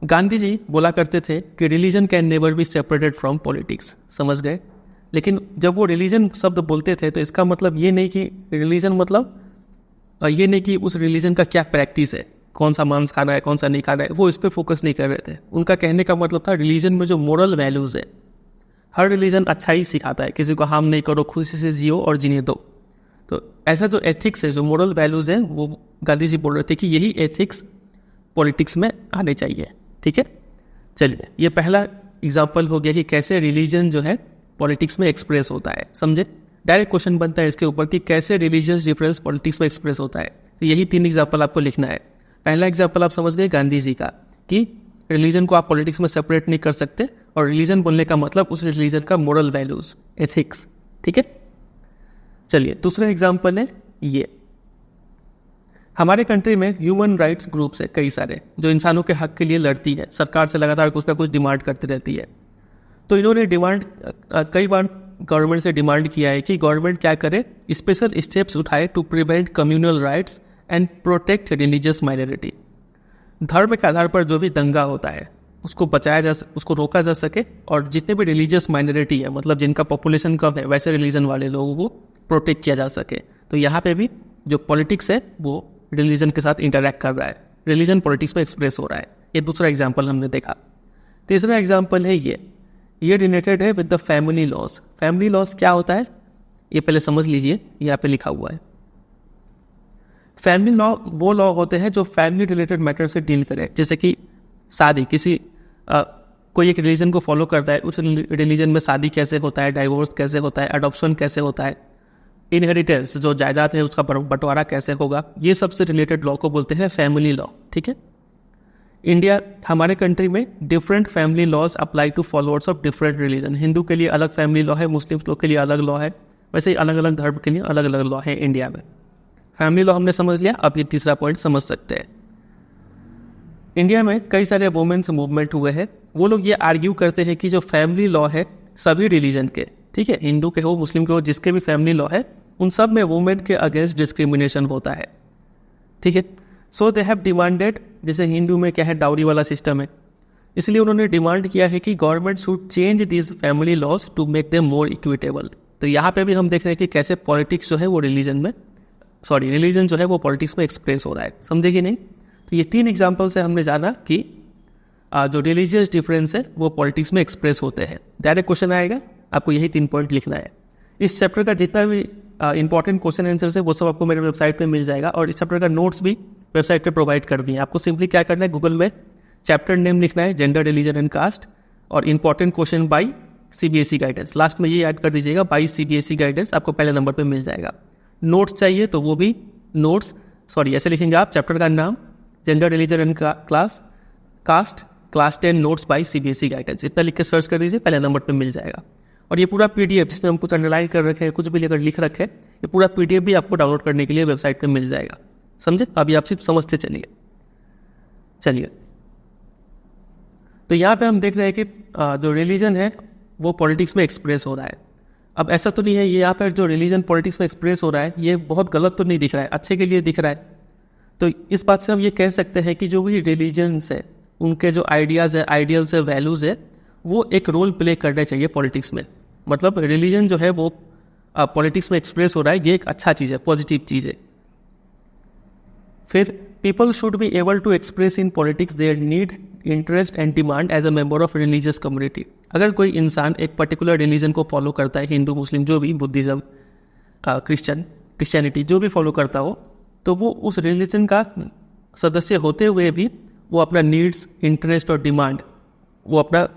गांधी जी बोला करते थे कि religion can never be separated from politics, समझ गए। लेकिन जब वो रिलीजन शब्द बोलते थे तो इसका मतलब ये नहीं कि रिलीजन मतलब ये नहीं कि उस रिलीजन का क्या प्रैक्टिस है, कौन सा मांस खाना है कौन सा नहीं खाना है, वो इस पर फोकस नहीं कर रहे थे। उनका कहने का मतलब था रिलीजन में जो मोरल वैल्यूज़ है, हर रिलीजन अच्छा ही सिखाता है, किसी को हार्म नहीं करो, खुशी से जियो और जीने दो। तो ऐसा जो एथिक्स है, जो मोरल वैल्यूज़ है, वो गांधी जी बोल रहे थे कि यही एथिक्स पॉलिटिक्स में आने चाहिए, ठीक है। चलिए, ये पहला एग्जाम्पल हो गया कि कैसे रिलीजन जो है पॉलिटिक्स में एक्सप्रेस होता है, समझे। डायरेक्ट क्वेश्चन बनता है इसके ऊपर कि कैसे रिलीजियस डिफरेंस पॉलिटिक्स में एक्सप्रेस होता है, तो यही 3 एग्जाम्पल आपको लिखना है। पहला एग्जाम्पल आप समझ गए गांधी जी का, कि रिलीजन को आप पॉलिटिक्स में सेपरेट नहीं कर सकते, और रिलीजन बोलने का मतलब उस रिलीजन का मोरल वैल्यूज, एथिक्स, ठीक है। चलिए, दूसरा एग्जाम्पल है ये, हमारे कंट्री में ह्यूमन राइट्स ग्रुप्स है कई सारे, जो इंसानों के हक के लिए लड़ती है, सरकार से लगातार कुछ ना कुछ डिमांड करती रहती है। तो इन्होंने डिमांड कई बार गवर्नमेंट से डिमांड किया है कि गवर्नमेंट क्या करे, स्पेशल स्टेप्स उठाए to prevent communal riots and protect religious minority. धर्म के आधार पर जो भी दंगा होता है उसको उसको रोका जा सके, और जितने भी रिलीजियस माइनॉरिटी है, मतलब जिनका पॉपुलेशन कम है, वैसे रिलीजन वाले लोगों को प्रोटेक्ट किया जा सके। तो यहाँ पे भी जो पॉलिटिक्स है वो रिलीजन के साथ इंटरैक्ट कर रहा है, रिलीजन पॉलिटिक्स में एक्सप्रेस हो रहा है। ये दूसरा एग्जाम्पल हमने देखा। तीसरा एग्जाम्पल है ये रिलेटेड है with the family laws. Family laws क्या होता है ये पहले समझ लीजिए, यहाँ पे लिखा हुआ है। फैमिली लॉ वो लॉ होते हैं जो फैमिली रिलेटेड मैटर से डील करे, जैसे कि शादी, कोई एक रिलीजन को फॉलो करता है, उस रिलीजन में शादी कैसे होता है, डाइवोर्स कैसे होता है, अडॉप्शन कैसे होता है, इनहेरिटेंस जो जायदाद है उसका बंटवारा कैसे होगा, ये सबसे रिलेटेड लॉ को बोलते हैं फैमिली लॉ, ठीक है। हमारे कंट्री में different family laws apply to followers of different religion. Hindu के लिए अलग फैमिली लॉ है, मुस्लिम्स लोग के लिए अलग लॉ है, वैसे ही अलग अलग धर्म के लिए अलग अलग लॉ है इंडिया में। फैमिली लॉ हमने समझ लिया, अब ये तीसरा पॉइंट समझ सकते हैं। इंडिया में कई सारे वुमेन्स मूवमेंट हुए हैं, वो लोग ये आर्ग्यू करते हैं कि जो फैमिली लॉ है सभी रिलीजन के, ठीक है, हिंदू के हो मुस्लिम के हो, जिसके भी फैमिली लॉ है उन सब में वुमेन के अगेंस्ट डिस्क्रिमिनेशन होता है, ठीक है। सो दे हैव डिमांडेड, जैसे हिंदू में क्या है डाउरी वाला सिस्टम है, इसलिए उन्होंने डिमांड किया है कि government should change this family laws to make them more equitable. तो यहाँ पे भी हम देख रहे हैं कि कैसे पॉलिटिक्स जो है वो रिलीजन जो है वो पॉलिटिक्स में एक्सप्रेस हो रहा है, समझे कि नहीं। तो ये 3 एग्जाम्पल से हमने जाना कि जो रिलीजियस डिफरेंस है वो पॉलिटिक्स में एक्सप्रेस होते हैं। डायरेक्ट क्वेश्चन आएगा, आपको यही 3 पॉइंट लिखना है। इस चैप्टर का जितना भी इंपॉर्टेंट क्वेश्चन आंसर है वो सब आपको मेरे वेबसाइट पे मिल जाएगा, और इस चैप्टर का नोट्स भी वेबसाइट पे प्रोवाइड कर दिए। आपको सिंपली क्या करना है, गूगल में चैप्टर नेम लिखना है जेंडर रिलीजन एंड कास्ट, और important question by CBSE guidance, last में ये ऐड कर दीजिएगा बाई सीबीएसई गाइडेंस, आपको पहले नंबर पे मिल जाएगा। नोट्स चाहिए तो वो भी नोट्स, ऐसे लिखेंगे आप, चैप्टर का नाम gender religion and caste class 10 notes by CBSE guidance, इतना लिख के सर्च कर दीजिए, पहले नंबर पे मिल जाएगा। और ये पूरा पीडीएफ जिसमें हम कुछ अंडरलाइन कर रखे हैं, कुछ भी अगर लिख रखे हैं, ये पूरा पीडीएफ भी आपको डाउनलोड करने के लिए वेबसाइट पे मिल जाएगा, समझे। अभी आप सिर्फ समझते चलिए। तो यहाँ पे हम देख रहे हैं कि जो रिलीजन है वो पॉलिटिक्स में एक्सप्रेस हो रहा है। अब ऐसा तो नहीं है ये यहाँ पर जो रिलीजन पॉलिटिक्स में एक्सप्रेस हो रहा है ये बहुत गलत तो नहीं दिख रहा है, अच्छे के लिए दिख रहा है। तो इस बात से हम ये कह सकते हैं कि जो भी रिलीजन्स है उनके जो आइडियाज़ है, आइडियल्स है, वैल्यूज़ है, वो एक रोल प्ले करना चाहिए पॉलिटिक्स में। मतलब रिलीजन जो है वो पॉलिटिक्स में एक्सप्रेस हो रहा है, ये एक अच्छा चीज़ है, पॉजिटिव चीज़ है। फिर people should be able to express in politics their need, interest and demand as a member of religious community. अगर कोई इंसान एक पर्टिकुलर रिलीजन को फॉलो करता है, हिंदू मुस्लिम जो भी, बुद्धिज़्म, क्रिश्चियनिटी जो भी फॉलो करता हो, तो वो उस रिलीजन का सदस्य होते हुए भी वो अपना नीड्स, इंटरेस्ट और डिमांड वो अपना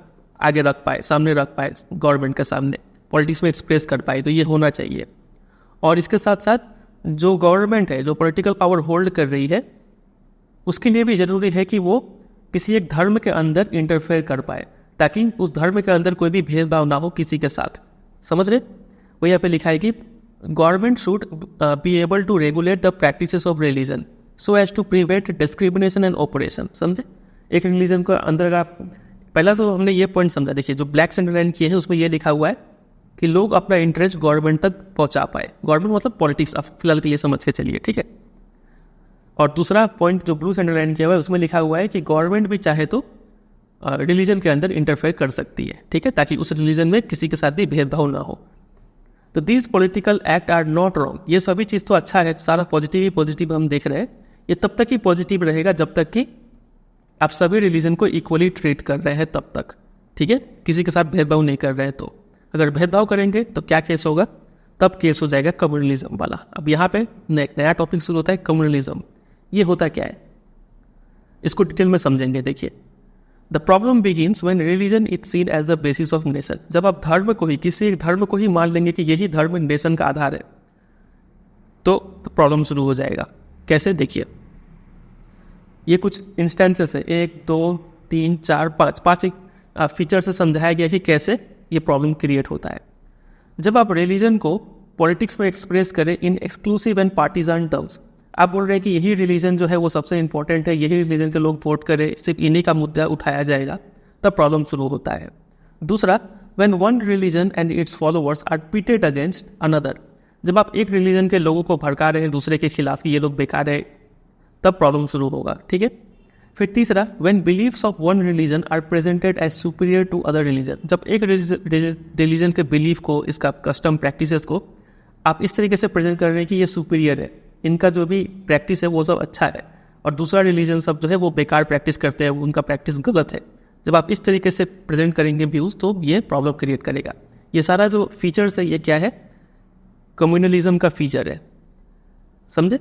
आगे रख पाए, सामने रख पाए गवर्नमेंट के सामने, पॉलिटिक्स में एक्सप्रेस कर पाए, तो ये होना चाहिए। और इसके साथ साथ जो गवर्नमेंट है, जो पॉलिटिकल पावर होल्ड कर रही है, उसके लिए भी ज़रूरी है कि वो किसी एक धर्म के अंदर इंटरफेयर कर पाए, ताकि उस धर्म के अंदर कोई भी भेदभाव ना हो किसी के साथ। समझ रहे? वो यहाँ पे लिखा है कि government should be able to regulate the practices of religion so as to prevent discrimination and operation. समझे? एक रिलीजन को अंदर आप, पहला तो हमने ये पॉइंट समझा। देखिए, जो ब्लैक अंडरलाइन किए हैं उसमें ये लिखा हुआ है कि लोग अपना इंटरेस्ट गवर्नमेंट तक पहुंचा पाए। गवर्नमेंट मतलब पॉलिटिक्स, आप फिलहाल के लिए समझ के चलिए, ठीक है। और दूसरा पॉइंट जो ब्लू अंडरलाइन किया हुआ है उसमें लिखा हुआ है कि गवर्नमेंट भी चाहे तो रिलीजन के अंदर इंटरफेयर कर सकती है, ठीक है, ताकि उस रिलीजन में किसी के साथ भी भेदभाव ना हो। तो these political act are not wrong. ये सभी चीज़ तो अच्छा है, सारा पॉजिटिव ही पॉजिटिव हम देख रहे हैं। ये तब तक ही पॉजिटिव रहेगा जब तक कि आप सभी रिलीजन को इक्वली ट्रीट कर रहे हैं, तब तक, ठीक है, किसी के साथ भेदभाव नहीं कर रहे हैं। तो अगर भेदभाव करेंगे तो क्या केस होगा? तब केस हो जाएगा कम्युनलिज्म वाला। अब यहाँ पे नया टॉपिक शुरू होता है, कम्युनलिज्म। ये होता क्या है, इसको डिटेल में समझेंगे। देखिए, the problem begins when religion is seen as the basis of nation. जब आप धर्म को ही, किसी एक धर्म को ही मान लेंगे कि यही धर्म नेशन का आधार है, तो प्रॉब्लम शुरू हो जाएगा। कैसे? देखिए, ये कुछ इंस्टेंसेस है, 1 2 3 4 5 एक फीचर से समझाया गया कि कैसे ये प्रॉब्लम क्रिएट होता है। जब आप रिलीजन को पॉलिटिक्स में एक्सप्रेस करें इन एक्सक्लूसिव एंड पार्टीजान टर्म्स, आप बोल रहे हैं कि यही रिलीजन जो है वो सबसे इंपॉर्टेंट है, यही रिलीजन के लोग वोट करें, सिर्फ इन्हीं का मुद्दा उठाया जाएगा, तब प्रॉब्लम शुरू होता है। दूसरा, when one religion and its followers are pitted against another. जब आप एक रिलीजन के लोगों को भड़का रहे हैं दूसरे के खिलाफ कि ये लोग बेकार है, तब प्रॉब्लम शुरू होगा, ठीक है। फिर तीसरा, when beliefs of one religion are presented as superior to other religion. जब एक रिलीजन के बिलीफ को, इसका कस्टम प्रैक्टिसेस को आप इस तरीके से प्रेजेंट कर रहे हैं कि ये सुपीरियर है, इनका जो भी प्रैक्टिस है वो सब अच्छा है, और दूसरा रिलीजन सब जो है वो बेकार प्रैक्टिस करते हैं, उनका प्रैक्टिस गलत है। जब आप इस तरीके से प्रेजेंट करेंगे व्यूज़, तो ये प्रॉब्लम क्रिएट करेगा। ये सारा जो फीचर्स है, ये क्या है? कम्युनलिज्म का फीचर है, समझे।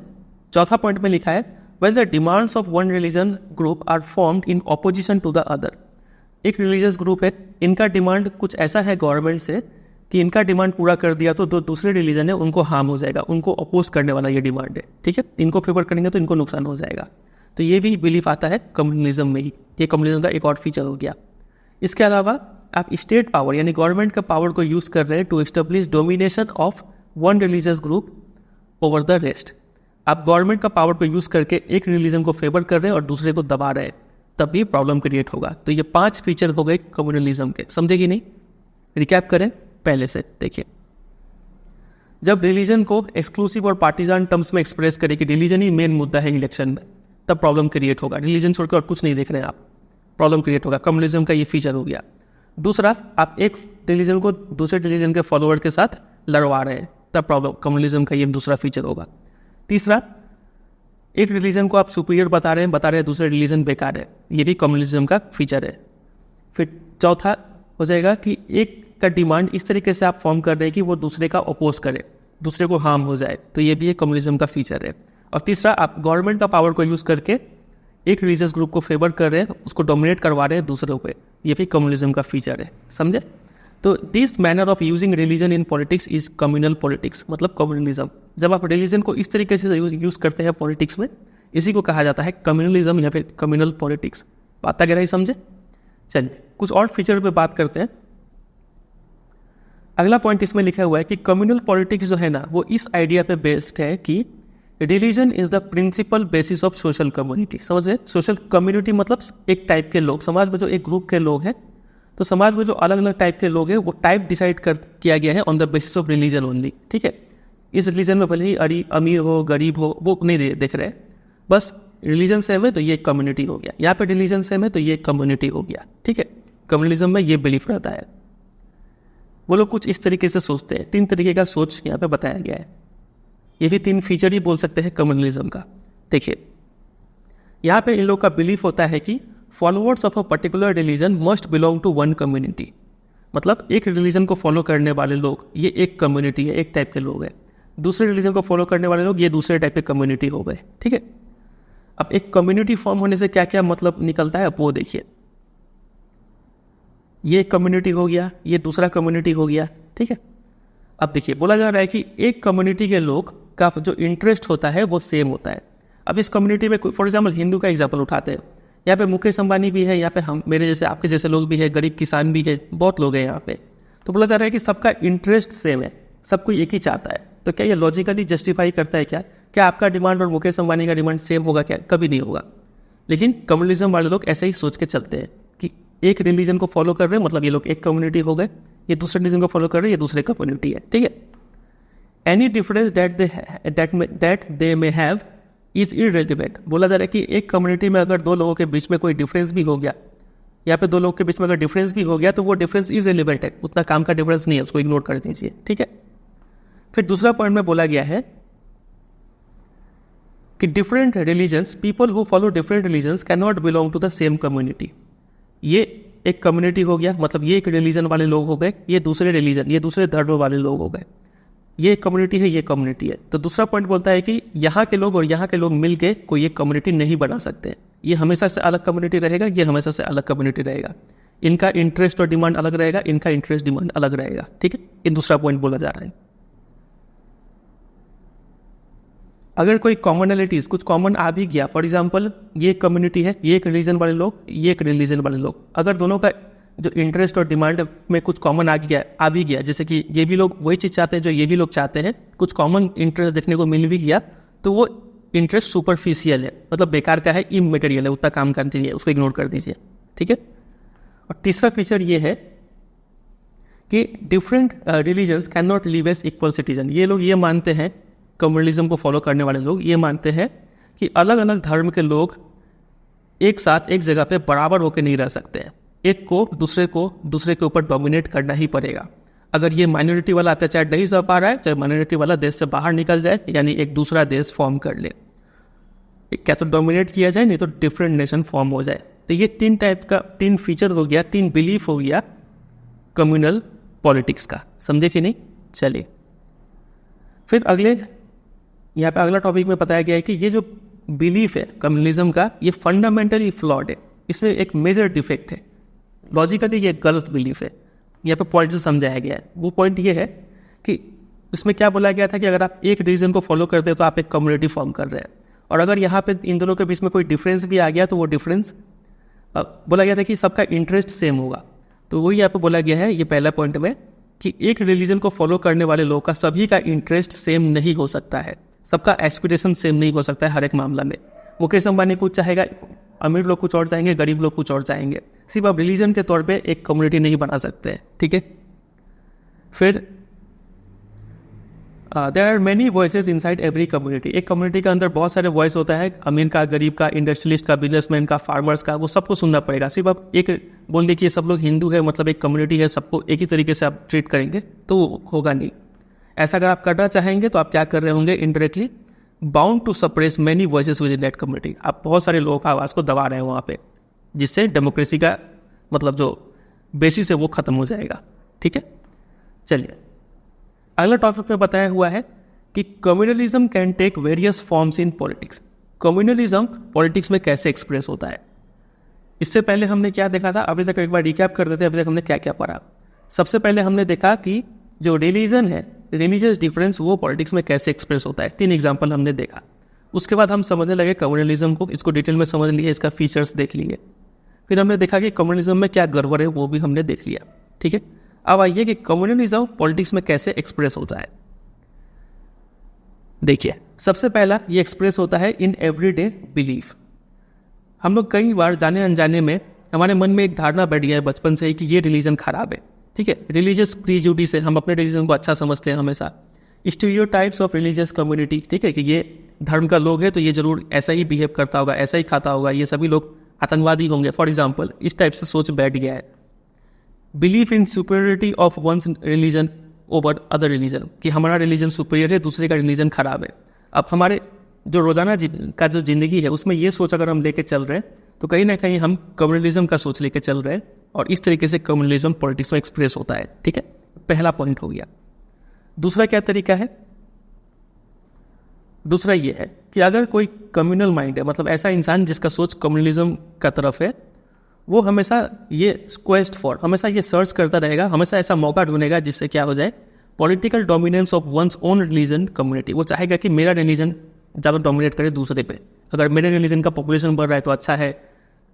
चौथा पॉइंट में लिखा है, when the demands of one religion group are formed in opposition to the other. एक रिलीजियस ग्रुप है, इनका डिमांड कुछ ऐसा है गवर्नमेंट से कि इनका डिमांड पूरा कर दिया तो जो दूसरे रिलीजन है उनको हार्म हो जाएगा, उनको अपोज करने वाला ये डिमांड है, ठीक है। इनको फेवर करेंगे तो इनको नुकसान हो जाएगा। तो ये भी बिलीफ आता है कम्युनलिज्म में ही। ये कम्युनलिज्म का एक और फीचर हो गया। इसके अलावा आप स्टेट पावर यानी गवर्नमेंट का पावर को यूज़ कर रहे हैं to establish domination of one religious group over the rest. आप गवर्नमेंट का पावर को यूज़ करके एक रिलीजन को फेवर कर रहे हैं और दूसरे को दबा रहे हैं, तब भी प्रॉब्लम क्रिएट होगा। तो ये 5 फीचर हो गए कम्युनलिज्म के, समझे कि नहीं? रिकैप करें पहले से। देखिए, जब रिलीजन को एक्सक्लूसिव और पार्टीजान टर्म्स में एक्सप्रेस करें कि रिलीजन ही मेन मुद्दा है इलेक्शन में, तब प्रॉब्लम क्रिएट होगा। रिलीजन छोड़कर और कुछ नहीं देख रहे हैं आप, प्रॉब्लम क्रिएट होगा। कम्युनलिज्म का ये फीचर हो गया। दूसरा, आप एक रिलीजन को दूसरे रिलीजन के फॉलोअर के साथ लड़वा रहे हैं, तब प्रॉब्लम, कम्युनलिज्म का ये दूसरा फीचर होगा। तीसरा, एक रिलीजन को आप सुपीरियर बता रहे हैं दूसरे रिलीजन बेकार है, ये भी कम्युनलिज्म का फीचर है। फिर चौथा हो जाएगा कि एक का डिमांड इस तरीके से आप फॉर्म कर रहे हैं कि वो दूसरे का अपोज करे, दूसरे को हार्म हो जाए, तो ये भी एक कम्युनलिज्म का फीचर है। और तीसरा, आप गवर्नमेंट का पावर को यूज़ करके एक रिलीजियस ग्रुप को फेवर कर रहे हैं, उसको डोमिनेट करवा रहे हैं दूसरों पे, ये भी कम्युनलिज्म का फीचर है, समझे। तो this manner of using religion in politics is communal politics, मतलब कम्युनलिज्म। जब आप रिलीजन को इस तरीके से यूज़ करते हैं पॉलिटिक्स में, इसी को कहा जाता है कम्युनलिज्म या फिर कम्युनल पॉलिटिक्स। बात वगैरह ही समझे। चलिए कुछ और फीचर पे बात करते हैं। अगला पॉइंट इसमें लिखा हुआ है कि कम्युनल पॉलिटिक्स जो है ना, वो इस आइडिया पे बेस्ड है कि religion is the principal basis of social community. समझ गए? सोशल कम्युनिटी मतलब एक टाइप के लोग, समाज में जो एक ग्रुप के लोग हैं, तो समाज में जो अलग अलग टाइप के लोग हैं वो टाइप डिसाइड किया गया है on the basis of religion only, ठीक है। इस रिलीजन में भले ही अमीर हो गरीब हो वो नहीं देख रहे, बस रिलीजन सेम है तो ये कम्युनिटी हो गया, यहाँ पे रिलीजन सेम है तो ये कम्युनिटी हो गया, ठीक है। कम्युनलिज्म में ये बिलीफ रहता है। वो लोग कुछ इस तरीके से सोचते हैं। 3 तरीके का सोच यहाँ पे बताया गया है। ये भी 3 फीचर ही बोल सकते हैं कम्युनलिज्म का। देखिए, यहाँ पे इन लोग का बिलीफ होता है कि followers of a particular religion must belong to one community. मतलब एक रिलीजन को फॉलो करने वाले लोग ये एक कम्युनिटी है, एक टाइप के लोग हैं। दूसरे रिलीजन को फॉलो करने वाले लोग ये दूसरे टाइप के कम्युनिटी हो गए, ठीक है। अब एक कम्युनिटी फॉर्म होने से क्या क्या मतलब निकलता है, अब वो देखिए। ये कम्युनिटी हो गया, ये दूसरा कम्युनिटी हो गया, ठीक है। अब देखिए बोला जा रहा है कि एक कम्युनिटी के लोग का जो इंटरेस्ट होता है वो सेम होता है। अब इस कम्युनिटी में फॉर एग्जाम्पल हिंदू का एग्जाम्पल उठाते हैं, यहाँ पे मुकेश अंबानी भी है, यहाँ पे हम मेरे जैसे आपके जैसे लोग भी है, गरीब किसान भी है, बहुत लोग हैं यहाँ पे। तो बोला जा रहा है कि सबका इंटरेस्ट सेम है, सब कोई एक ही चाहता है। तो क्या ये लॉजिकली जस्टिफाई करता है क्या आपका डिमांड और मुकेश अंबानी का डिमांड सेम होगा? क्या कभी नहीं होगा। लेकिन कम्युनलिज्म वाले लोग ऐसे ही सोच के चलते हैं कि एक रिलीजन को फॉलो कर रहे हैं मतलब ये लोग एक कम्युनिटी हो गए, ये दूसरे रिलीजन को फॉलो कर रहे हैं, ये दूसरे कम्युनिटी है, ठीक है। Any difference that they may have is irrelevant. बोला जा रहा है कि एक कम्युनिटी में अगर दो लोगों के बीच में कोई डिफरेंस भी हो गया, यहाँ पे दो लोगों के बीच में अगर डिफरेंस भी हो गया तो वो डिफरेंस इररिलेवेंट है, उतना काम का डिफरेंस नहीं है, उसको इग्नोर कर दीजिए, ठीक है। फिर दूसरा पॉइंट में बोला गया है कि different religions, people who follow different religions can not belong to the same community. ये एक कम्युनिटी हो गया, मतलब ये एक रिलीजन वाले लोग हो गए, ये दूसरे रिलीजन, ये दूसरे धर्म वाले लोग हो गए, ये एक कम्युनिटी है, ये कम्युनिटी है। तो दूसरा पॉइंट बोलता है कि यहाँ के लोग और यहाँ के लोग मिलके कोई एक कम्युनिटी नहीं बना सकते। ये हमेशा से अलग कम्युनिटी रहेगा, ये हमेशा से अलग कम्युनिटी रहेगा। इनका इंटरेस्ट और डिमांड अलग रहेगा, इनका इंटरेस्ट डिमांड अलग रहेगा, ठीक है। ये दूसरा पॉइंट बोला जा रहा है। अगर कोई कॉमनलिटीज कुछ कॉमन आ भी गया, फॉर एग्जाम्पल ये एक कम्युनिटी है, ये एक रिलीजन वाले लोग, ये एक रिलीजन वाले लोग, अगर दोनों का जो इंटरेस्ट और डिमांड में कुछ कॉमन आ भी गया, जैसे कि ये भी लोग वही चीज़ चाहते हैं जो ये भी लोग चाहते हैं, कुछ कॉमन इंटरेस्ट देखने को मिल भी गया, तो वो इंटरेस्ट सुपरफिशियल है, मतलब बेकार का है, इमटेरियल है, उतना काम करनी चाहिए, उसको इग्नोर कर दीजिए, ठीक है। और तीसरा फीचर ये है कि different religions can not live as equal citizen. ये लोग ये मानते हैं, कम्युनलिज्म को फॉलो करने वाले लोग ये मानते हैं कि अलग अलग धर्म के लोग एक साथ एक जगह पे बराबर होकर नहीं रह सकते हैं, एक को दूसरे के ऊपर डोमिनेट करना ही पड़ेगा। अगर ये माइनॉरिटी वाला अत्याचार नहीं सह पा रहा है, चाहे माइनॉरिटी वाला देश से बाहर निकल जाए, यानी एक दूसरा देश फॉर्म कर ले, क्या तो डोमिनेट किया जाए, नहीं तो डिफरेंट नेशन फॉर्म हो जाए। तो ये तीन टाइप का, तीन फीचर हो गया, तीन बिलीफ हो गया कम्युनल पॉलिटिक्स का, समझे कि नहीं। चलिए फिर यहाँ पे अगला टॉपिक में बताया गया है कि ये जो बिलीफ है कम्युनलिज्म का, ये फंडामेंटली फ्लॉड है, इसमें एक मेजर डिफेक्ट है, लॉजिकली ये गलत बिलीफ है। यहाँ पे पॉइंट जो समझाया गया है वो पॉइंट ये है कि इसमें क्या बोला गया था कि अगर आप एक रीजन को फॉलो करते हैं तो आप एक कम्युनिटी फॉर्म कर रहे हैं, और अगर यहाँ पे इन दोनों के बीच में कोई डिफरेंस भी आ गया तो वो डिफरेंस बोला गया था कि सबका इंटरेस्ट सेम होगा। तो वही यहाँ पे बोला गया है, ये पहला पॉइंट में, कि एक रिलीजन को फॉलो करने वाले लोग का सभी का इंटरेस्ट सेम नहीं हो सकता है, सबका एस्पिरेशन सेम नहीं हो सकता है हर एक मामला में। मुकेश अंबानी कुछ चाहेगा, अमीर लोग कुछ और चाहेंगे, गरीब लोग कुछ और चाहेंगे, सिर्फ आप रिलीजन के तौर पे एक कम्युनिटी नहीं बना सकते हैं, ठीक है। फिर there are many voices inside every community. एक कम्युनिटी के अंदर बहुत सारे वॉइस होता है, अमीर का, गरीब का, इंडस्ट्रियलिस्ट का, बिजनेसमैन का, फार्मर्स का, वो सबको सुनना पड़ेगा। सिर्फ आप एक बोल दे कि ये सब लोग हिंदू है मतलब एक कम्युनिटी है, सबको एक ही तरीके से आप ट्रीट करेंगे तो होगा नहीं। ऐसा अगर आप करना चाहेंगे तो आप क्या कर रहे होंगे, indirectly bound to suppress many voices within that community. आप बहुत सारे लोगों का आवाज़ को दबा रहे हैं वहाँ पे, जिससे डेमोक्रेसी का मतलब जो बेसिस है वो खत्म हो जाएगा, ठीक है। चलिए अगला टॉपिक में बताया हुआ है कि communalism can take various forms in politics. Communalism politics में कैसे एक्सप्रेस होता है, इससे पहले हमने क्या देखा था, अभी तक एक बार रिकैप कर देते हैं, अभी तक हमने क्या क्या पढ़ा। सबसे पहले हमने देखा कि जो रिलीजन है, रिलीजियस डिफरेंस, वो पॉलिटिक्स में कैसे एक्सप्रेस होता है, 3 एग्जाम्पल हमने देखा। उसके बाद हम समझने लगे कम्युनलिज्म को, इसको डिटेल में समझ लिए, इसका फीचर्स देख लिए। फिर हमने देखा कि कम्युनलिज्म में क्या गड़बड़ है, वो भी हमने देख लिया, ठीक है। अब आइए कि कम्युनलिज्म पॉलिटिक्स में कैसे एक्सप्रेस होता है। देखिए सबसे पहला ये एक्सप्रेस होता है इन एवरीडे बिलीफ। हम लोग कई बार जाने अनजाने में हमारे मन में एक धारणा बैठ गया है बचपन से ही कि ये रिलीजन खराब है, ठीक है। रिलीजियस प्रीजुडिस से हम अपने रिलीजन को अच्छा समझते हैं हमेशा। स्टीरियोटाइप्स ऑफ रिलीजियस कम्युनिटी, ठीक है, कि ये धर्म का लोग है तो ये जरूर ऐसा ही बिहेव करता होगा, ऐसा ही खाता होगा, ये सभी लोग आतंकवादी होंगे, फॉर एग्जाम्पल। इस टाइप से सोच बैठ गया है। Belief in superiority of one's religion over other religion, कि हमारा रिलीजन सुपीरियर है, दूसरे का रिलीजन खराब है। अब हमारे जो रोजाना का जो जिंदगी है उसमें ये सोच अगर हम लेके चल रहे हैं तो कहीं ना कहीं हम कम्युनलिज्म का सोच लेके चल रहे हैं, और इस तरीके से कम्युनलिज्म पॉलिटिक्स में एक्सप्रेस होता है, ठीक है। पहला पॉइंट हो गया। दूसरा क्या तरीका है, दूसरा ये है कि अगर कोई कम्युनल माइंड है, मतलब ऐसा इंसान जिसका सोच कम्युनलिज्म का तरफ है, वो हमेशा ये क्वेस्ट फॉर, हमेशा ये सर्च करता रहेगा, हमेशा ऐसा मौका ढूंढेगा जिससे क्या हो जाए, political dominance of one's own religion community. वो चाहेगा कि मेरा रिलीजन ज़्यादा डोमिनेट करे दूसरे पे। अगर मेरे रिलीजन का पॉपुलेशन बढ़ रहा है तो अच्छा है,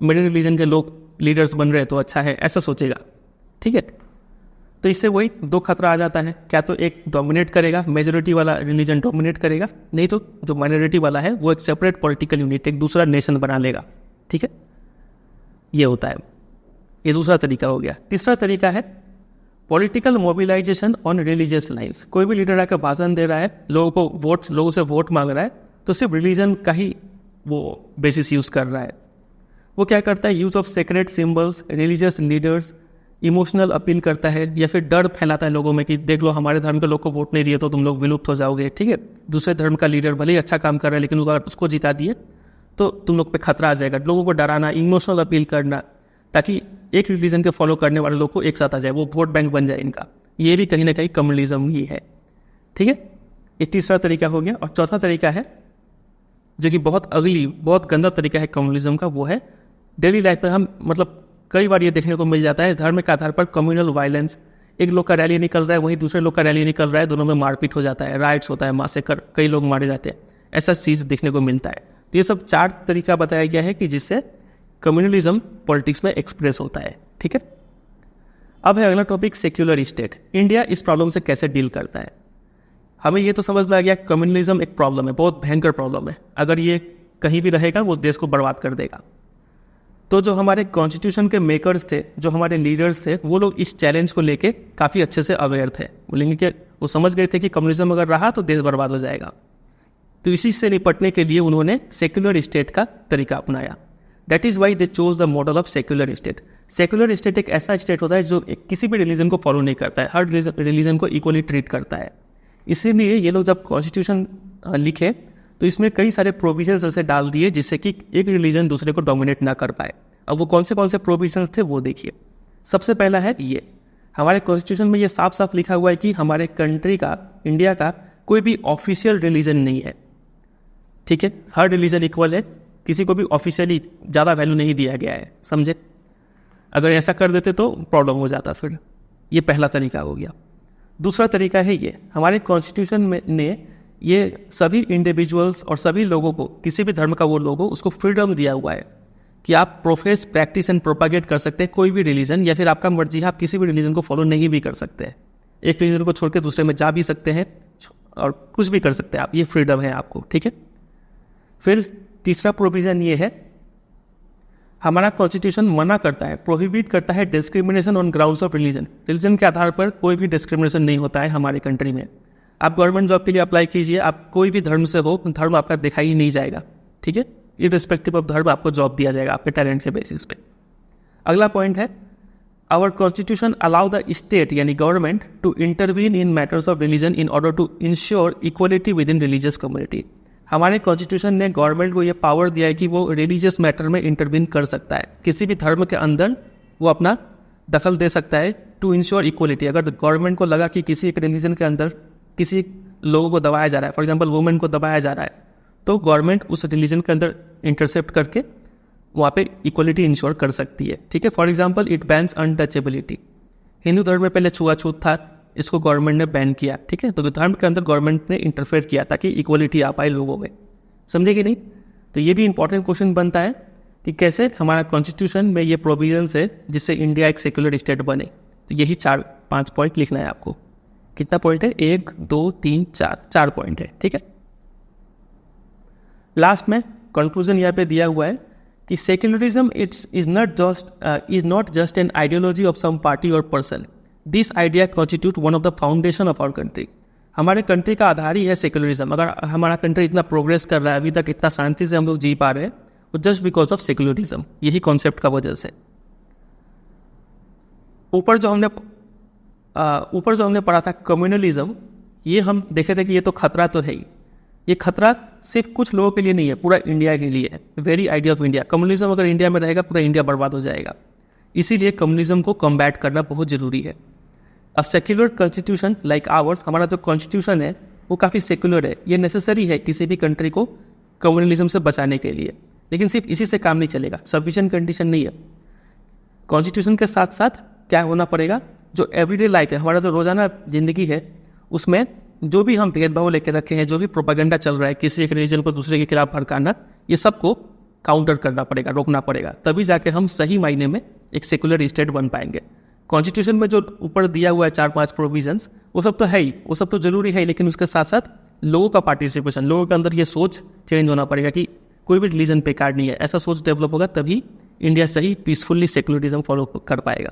मेरे रिलीजन के लोग लीडर्स बन रहे हैं तो अच्छा है, ऐसा सोचेगा। ठीक है, तो इससे वही दो खतरा आ जाता है, क्या तो एक डोमिनेट करेगा, मेजोरिटी वाला रिलीजन डोमिनेट करेगा, नहीं तो जो माइनॉरिटी वाला है वो एक सेपरेट पॉलिटिकल यूनिट, एक दूसरा नेशन बना लेगा। ठीक है, ये होता है, ये दूसरा तरीका हो गया। तीसरा तरीका है political mobilisation on religious lines. कोई भी लीडर आकर भाषण दे रहा है, लोगों से वोट मांग रहा है, तो सिर्फ रिलीजन का ही वो बेसिस यूज़ कर रहा है। वो क्या करता है, use of sacred symbols, religious leaders, emotional appeal करता है, या फिर डर फैलाता है लोगों में कि देख लो हमारे धर्म के लोग को वोट नहीं दिए तो तुम लोग विलुप्त हो जाओगे। ठीक है, दूसरे धर्म का लीडर भले ही अच्छा काम कर रहा है लेकिन अगर उसको जिता दिए तो तुम लोग पे खतरा आ जाएगा। लोगों को डराना, इमोशनल अपील करना, ताकि एक रिलीजन के फॉलो करने वाले लोग को एक साथ आ जाए, वो वोट बैंक बन जाए इनका। ये भी कहीं ना कहीं कम्युनलिज्म ही है। ठीक है, ये तीसरा तरीका हो गया। और चौथा तरीका है जो कि बहुत अगली, बहुत गंदा तरीका है कम्युनलिज्म का, वो है डेली लाइफ में हम मतलब कई बार ये देखने को मिल जाता है, धर्म के आधार पर कम्युनल वायलेंस। एक लोग का रैली निकल रहा है, वहीं दूसरे लोग का रैली निकल रहा है, दोनों में मारपीट हो जाता है, राइट्स होता है, मासेकर, कई लोग मारे जाते हैं, ऐसा चीज़ देखने को मिलता है। तो ये सब 4 तरीका बताया गया है कि जिससे कम्युनलिज्म पॉलिटिक्स में एक्सप्रेस होता है। ठीक है, अब है अगला टॉपिक, सेक्युलर स्टेट। इंडिया इस प्रॉब्लम से कैसे डील करता है। हमें ये तो समझ में आ गया कम्युनलिज्म एक प्रॉब्लम है, बहुत भयंकर प्रॉब्लम है, अगर ये कहीं भी रहेगा वो देश को बर्बाद कर देगा। तो जो हमारे कॉन्स्टिट्यूशन के मेकर्स थे, जो हमारे लीडर्स थे, वो लोग इस चैलेंज को लेके काफ़ी अच्छे से अवेयर थे। बोलेंगे कि वो समझ गए थे कि कम्युनिज्म अगर रहा तो देश बर्बाद हो जाएगा। तो इसी से निपटने के लिए उन्होंने सेक्युलर स्टेट का तरीका अपनाया। That is why they chose the model of secular state. Secular state एक ऐसा स्टेट होता है जो किसी भी रिलीजन को फॉलो नहीं करता है, हर रिलीजन को इक्वली ट्रीट करता है। इसीलिए ये लोग जब कॉन्स्टिट्यूशन लिखे तो इसमें कई सारे प्रोविजंस ऐसे डाल दिए जिससे कि एक रिलीजन दूसरे को डोमिनेट ना कर पाए। अब वो कौन से प्रोविजंस थे वो देखिए। सबसे पहला है ये, हमारे कॉन्स्टिट्यूशन में ये साफ साफ लिखा हुआ है कि हमारे कंट्री का, इंडिया का कोई भी ऑफिशियल रिलीजन नहीं है। ठीक है, हर रिलीजन इक्वल है, किसी को भी ऑफिशियली ज़्यादा वैल्यू नहीं दिया गया है, समझे। अगर ऐसा कर देते तो प्रॉब्लम हो जाता फिर। ये पहला तरीका हो गया। दूसरा तरीका है ये, हमारे कॉन्स्टिट्यूशन में ने ये सभी इंडिविजुअल्स और सभी लोगों को, किसी भी धर्म का वो लोग हो, उसको फ्रीडम दिया हुआ है कि आप प्रोफेस, प्रैक्टिस एंड प्रोपागेट कर सकते हैं कोई भी रिलीजन, या फिर आपका मर्जी है आप किसी भी रिलीजन को फॉलो नहीं भी कर सकते हैं। एक रिलीजन को छोड़ के दूसरे में जा भी सकते हैं और कुछ भी कर सकते हैं आप, ये फ्रीडम है आपको। ठीक है, फिर तीसरा प्रोविज़न ये है, हमारा कॉन्स्टिट्यूशन मना करता है, प्रोहिबिट करता है discrimination on grounds of religion. Religion के आधार पर कोई भी डिस्क्रिमिनेशन नहीं होता है हमारे कंट्री में। आप गवर्नमेंट जॉब के लिए अप्लाई कीजिए, आप कोई भी धर्म से हो, धर्म आपका देखा ही नहीं जाएगा। ठीक है, इररिस्पेक्टिव ऑफ धर्म आपको जॉब दिया जाएगा आपके टैलेंट के बेसिस पे। अगला पॉइंट है, our constitution allow the state यानी government to intervene in matters of religion in order to ensure equality within religious community. हमारे कॉन्स्टिट्यूशन ने गवर्नमेंट को ये पावर दिया है कि वो रिलीजियस मैटर में इंटरवीन कर सकता है, किसी भी धर्म के अंदर वो अपना दखल दे सकता है टू इंश्योर इक्वलिटी। अगर गवर्नमेंट को लगा कि किसी एक रिलीजन के अंदर किसी लोगों को दबाया जा रहा है, फॉर एग्जांपल वुमेन को दबाया जा रहा है, तो गवर्नमेंट उस रिलीजन के अंदर इंटरसेप्ट करके वहाँ पे इक्वलिटी इंश्योर कर सकती है। ठीक है, for example it bans untouchability. Hindu धर्म में पहले छुआछूत था, इसको गवर्नमेंट ने बैन किया। ठीक है, तो धर्म के अंदर गवर्नमेंट ने इंटरफेयर किया ताकि इक्वलिटी आ पाए लोगों में, समझे कि नहीं। तो ये भी इंपॉर्टेंट क्वेश्चन बनता है कि कैसे हमारा कॉन्स्टिट्यूशन में ये प्रोविजंस है जिससे इंडिया एक सेक्युलर स्टेट बने। तो यही 4-5 पॉइंट लिखना है आपको। कितना पॉइंट है, 1 2 3 4 पॉइंट है। ठीक है, लास्ट में कंक्लूजन यहाँ पे दिया हुआ है कि secularism is not just an ideology of some party और person, this idea constitute one of the foundation of our country. हमारे कंट्री का आधार ही है सेक्युलरिज्म। अगर हमारा कंट्री इतना प्रोग्रेस कर रहा है, अभी तक इतना शांति से हम लोग जी पा रहे हैं, वो जस्ट बिकॉज ऑफ सेक्युलरिज्म, यही कॉन्सेप्ट का वजह से। ऊपर जो हमने पढ़ा था कम्युनलिज्म, ये हम देखे थे कि ये तो खतरा तो है ही। ये खतरा सिर्फ कुछ लोगों के लिए नहीं है, पूरा इंडिया के लिए है। Very idea of India, communalism अगर इंडिया में रहेगा पूरा इंडिया बर्बाद हो जाएगा। इसीलिए कम्युनलिज्म को कॉम्बैट करना बहुत ज़रूरी है। A secular constitution like ours, हमारा जो कॉन्स्टिट्यूशन है वो काफ़ी सेक्युलर है, ये नेसेसरी है किसी भी कंट्री को कम्युनलिज्म से बचाने के लिए। लेकिन सिर्फ इसी से काम नहीं चलेगा, सफिशिएंट कंडीशन नहीं है। कॉन्स्टिट्यूशन के साथ साथ क्या होना पड़ेगा, जो एवरीडे लाइफ है, हमारा जो रोजाना ज़िंदगी है, उसमें जो भी हम भेदभाव लेकर रखे हैं, जो भी प्रोपेगेंडा चल रहा है, किसी एक रिलीजन को दूसरे के खिलाफ भड़काना, ये सबको काउंटर करना पड़ेगा, रोकना पड़ेगा, तभी जाके हम सही मायने में एक सेकुलर स्टेट बन पाएंगे। कॉन्स्टिट्यूशन में जो ऊपर दिया हुआ है 4-5 प्रोविजंस, वो सब तो है ही, वो सब तो जरूरी है, लेकिन उसके साथ साथ लोगों का पार्टिसिपेशन, लोगों के अंदर ये सोच चेंज होना पड़ेगा कि कोई भी रिलीजन बेकार नहीं है, ऐसा सोच डेवलप होगा, तभी इंडिया सही पीसफुली सेकुलरिज्म फॉलो कर पाएगा।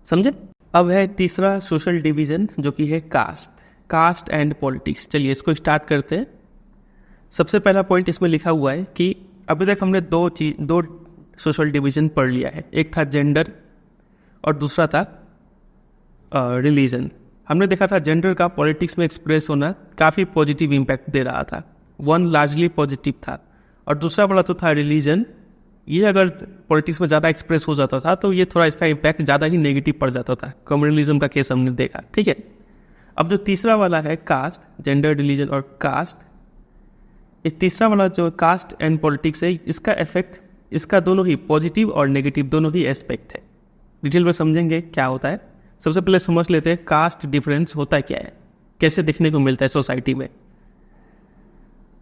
समझे? अब है तीसरा सोशल डिवीजन, जो कि है कास्ट एंड पॉलिटिक्स। चलिए इसको स्टार्ट करते हैं। सबसे पहला पॉइंट इसमें लिखा हुआ है कि अभी तक हमने दो सोशल डिवीजन पढ़ लिया है, एक था जेंडर और दूसरा था रिलीजन। हमने देखा था जेंडर का पॉलिटिक्स में एक्सप्रेस होना काफ़ी पॉजिटिव इम्पैक्ट दे रहा था, वन लार्जली पॉजिटिव था, और दूसरा वाला तो था रिलीजन, ये अगर पॉलिटिक्स में ज़्यादा एक्सप्रेस हो जाता था तो ये थोड़ा इसका इम्पैक्ट ज़्यादा ही नेगेटिव पड़ जाता था। कम्युनलिज्म का केस हमने देखा, ठीक है। अब जो तीसरा वाला है कास्ट, जेंडर, रिलीजन और कास्ट, ये तीसरा वाला जो कास्ट एंड पॉलिटिक्स है, इसका इफेक्ट, इसका दोनों ही पॉजिटिव और नेगेटिव दोनों ही एस्पेक्ट है। डिटेल में समझेंगे क्या होता है। सबसे पहले समझ लेते हैं कास्ट डिफरेंस होता क्या है, कैसे देखने को मिलता है सोसाइटी में।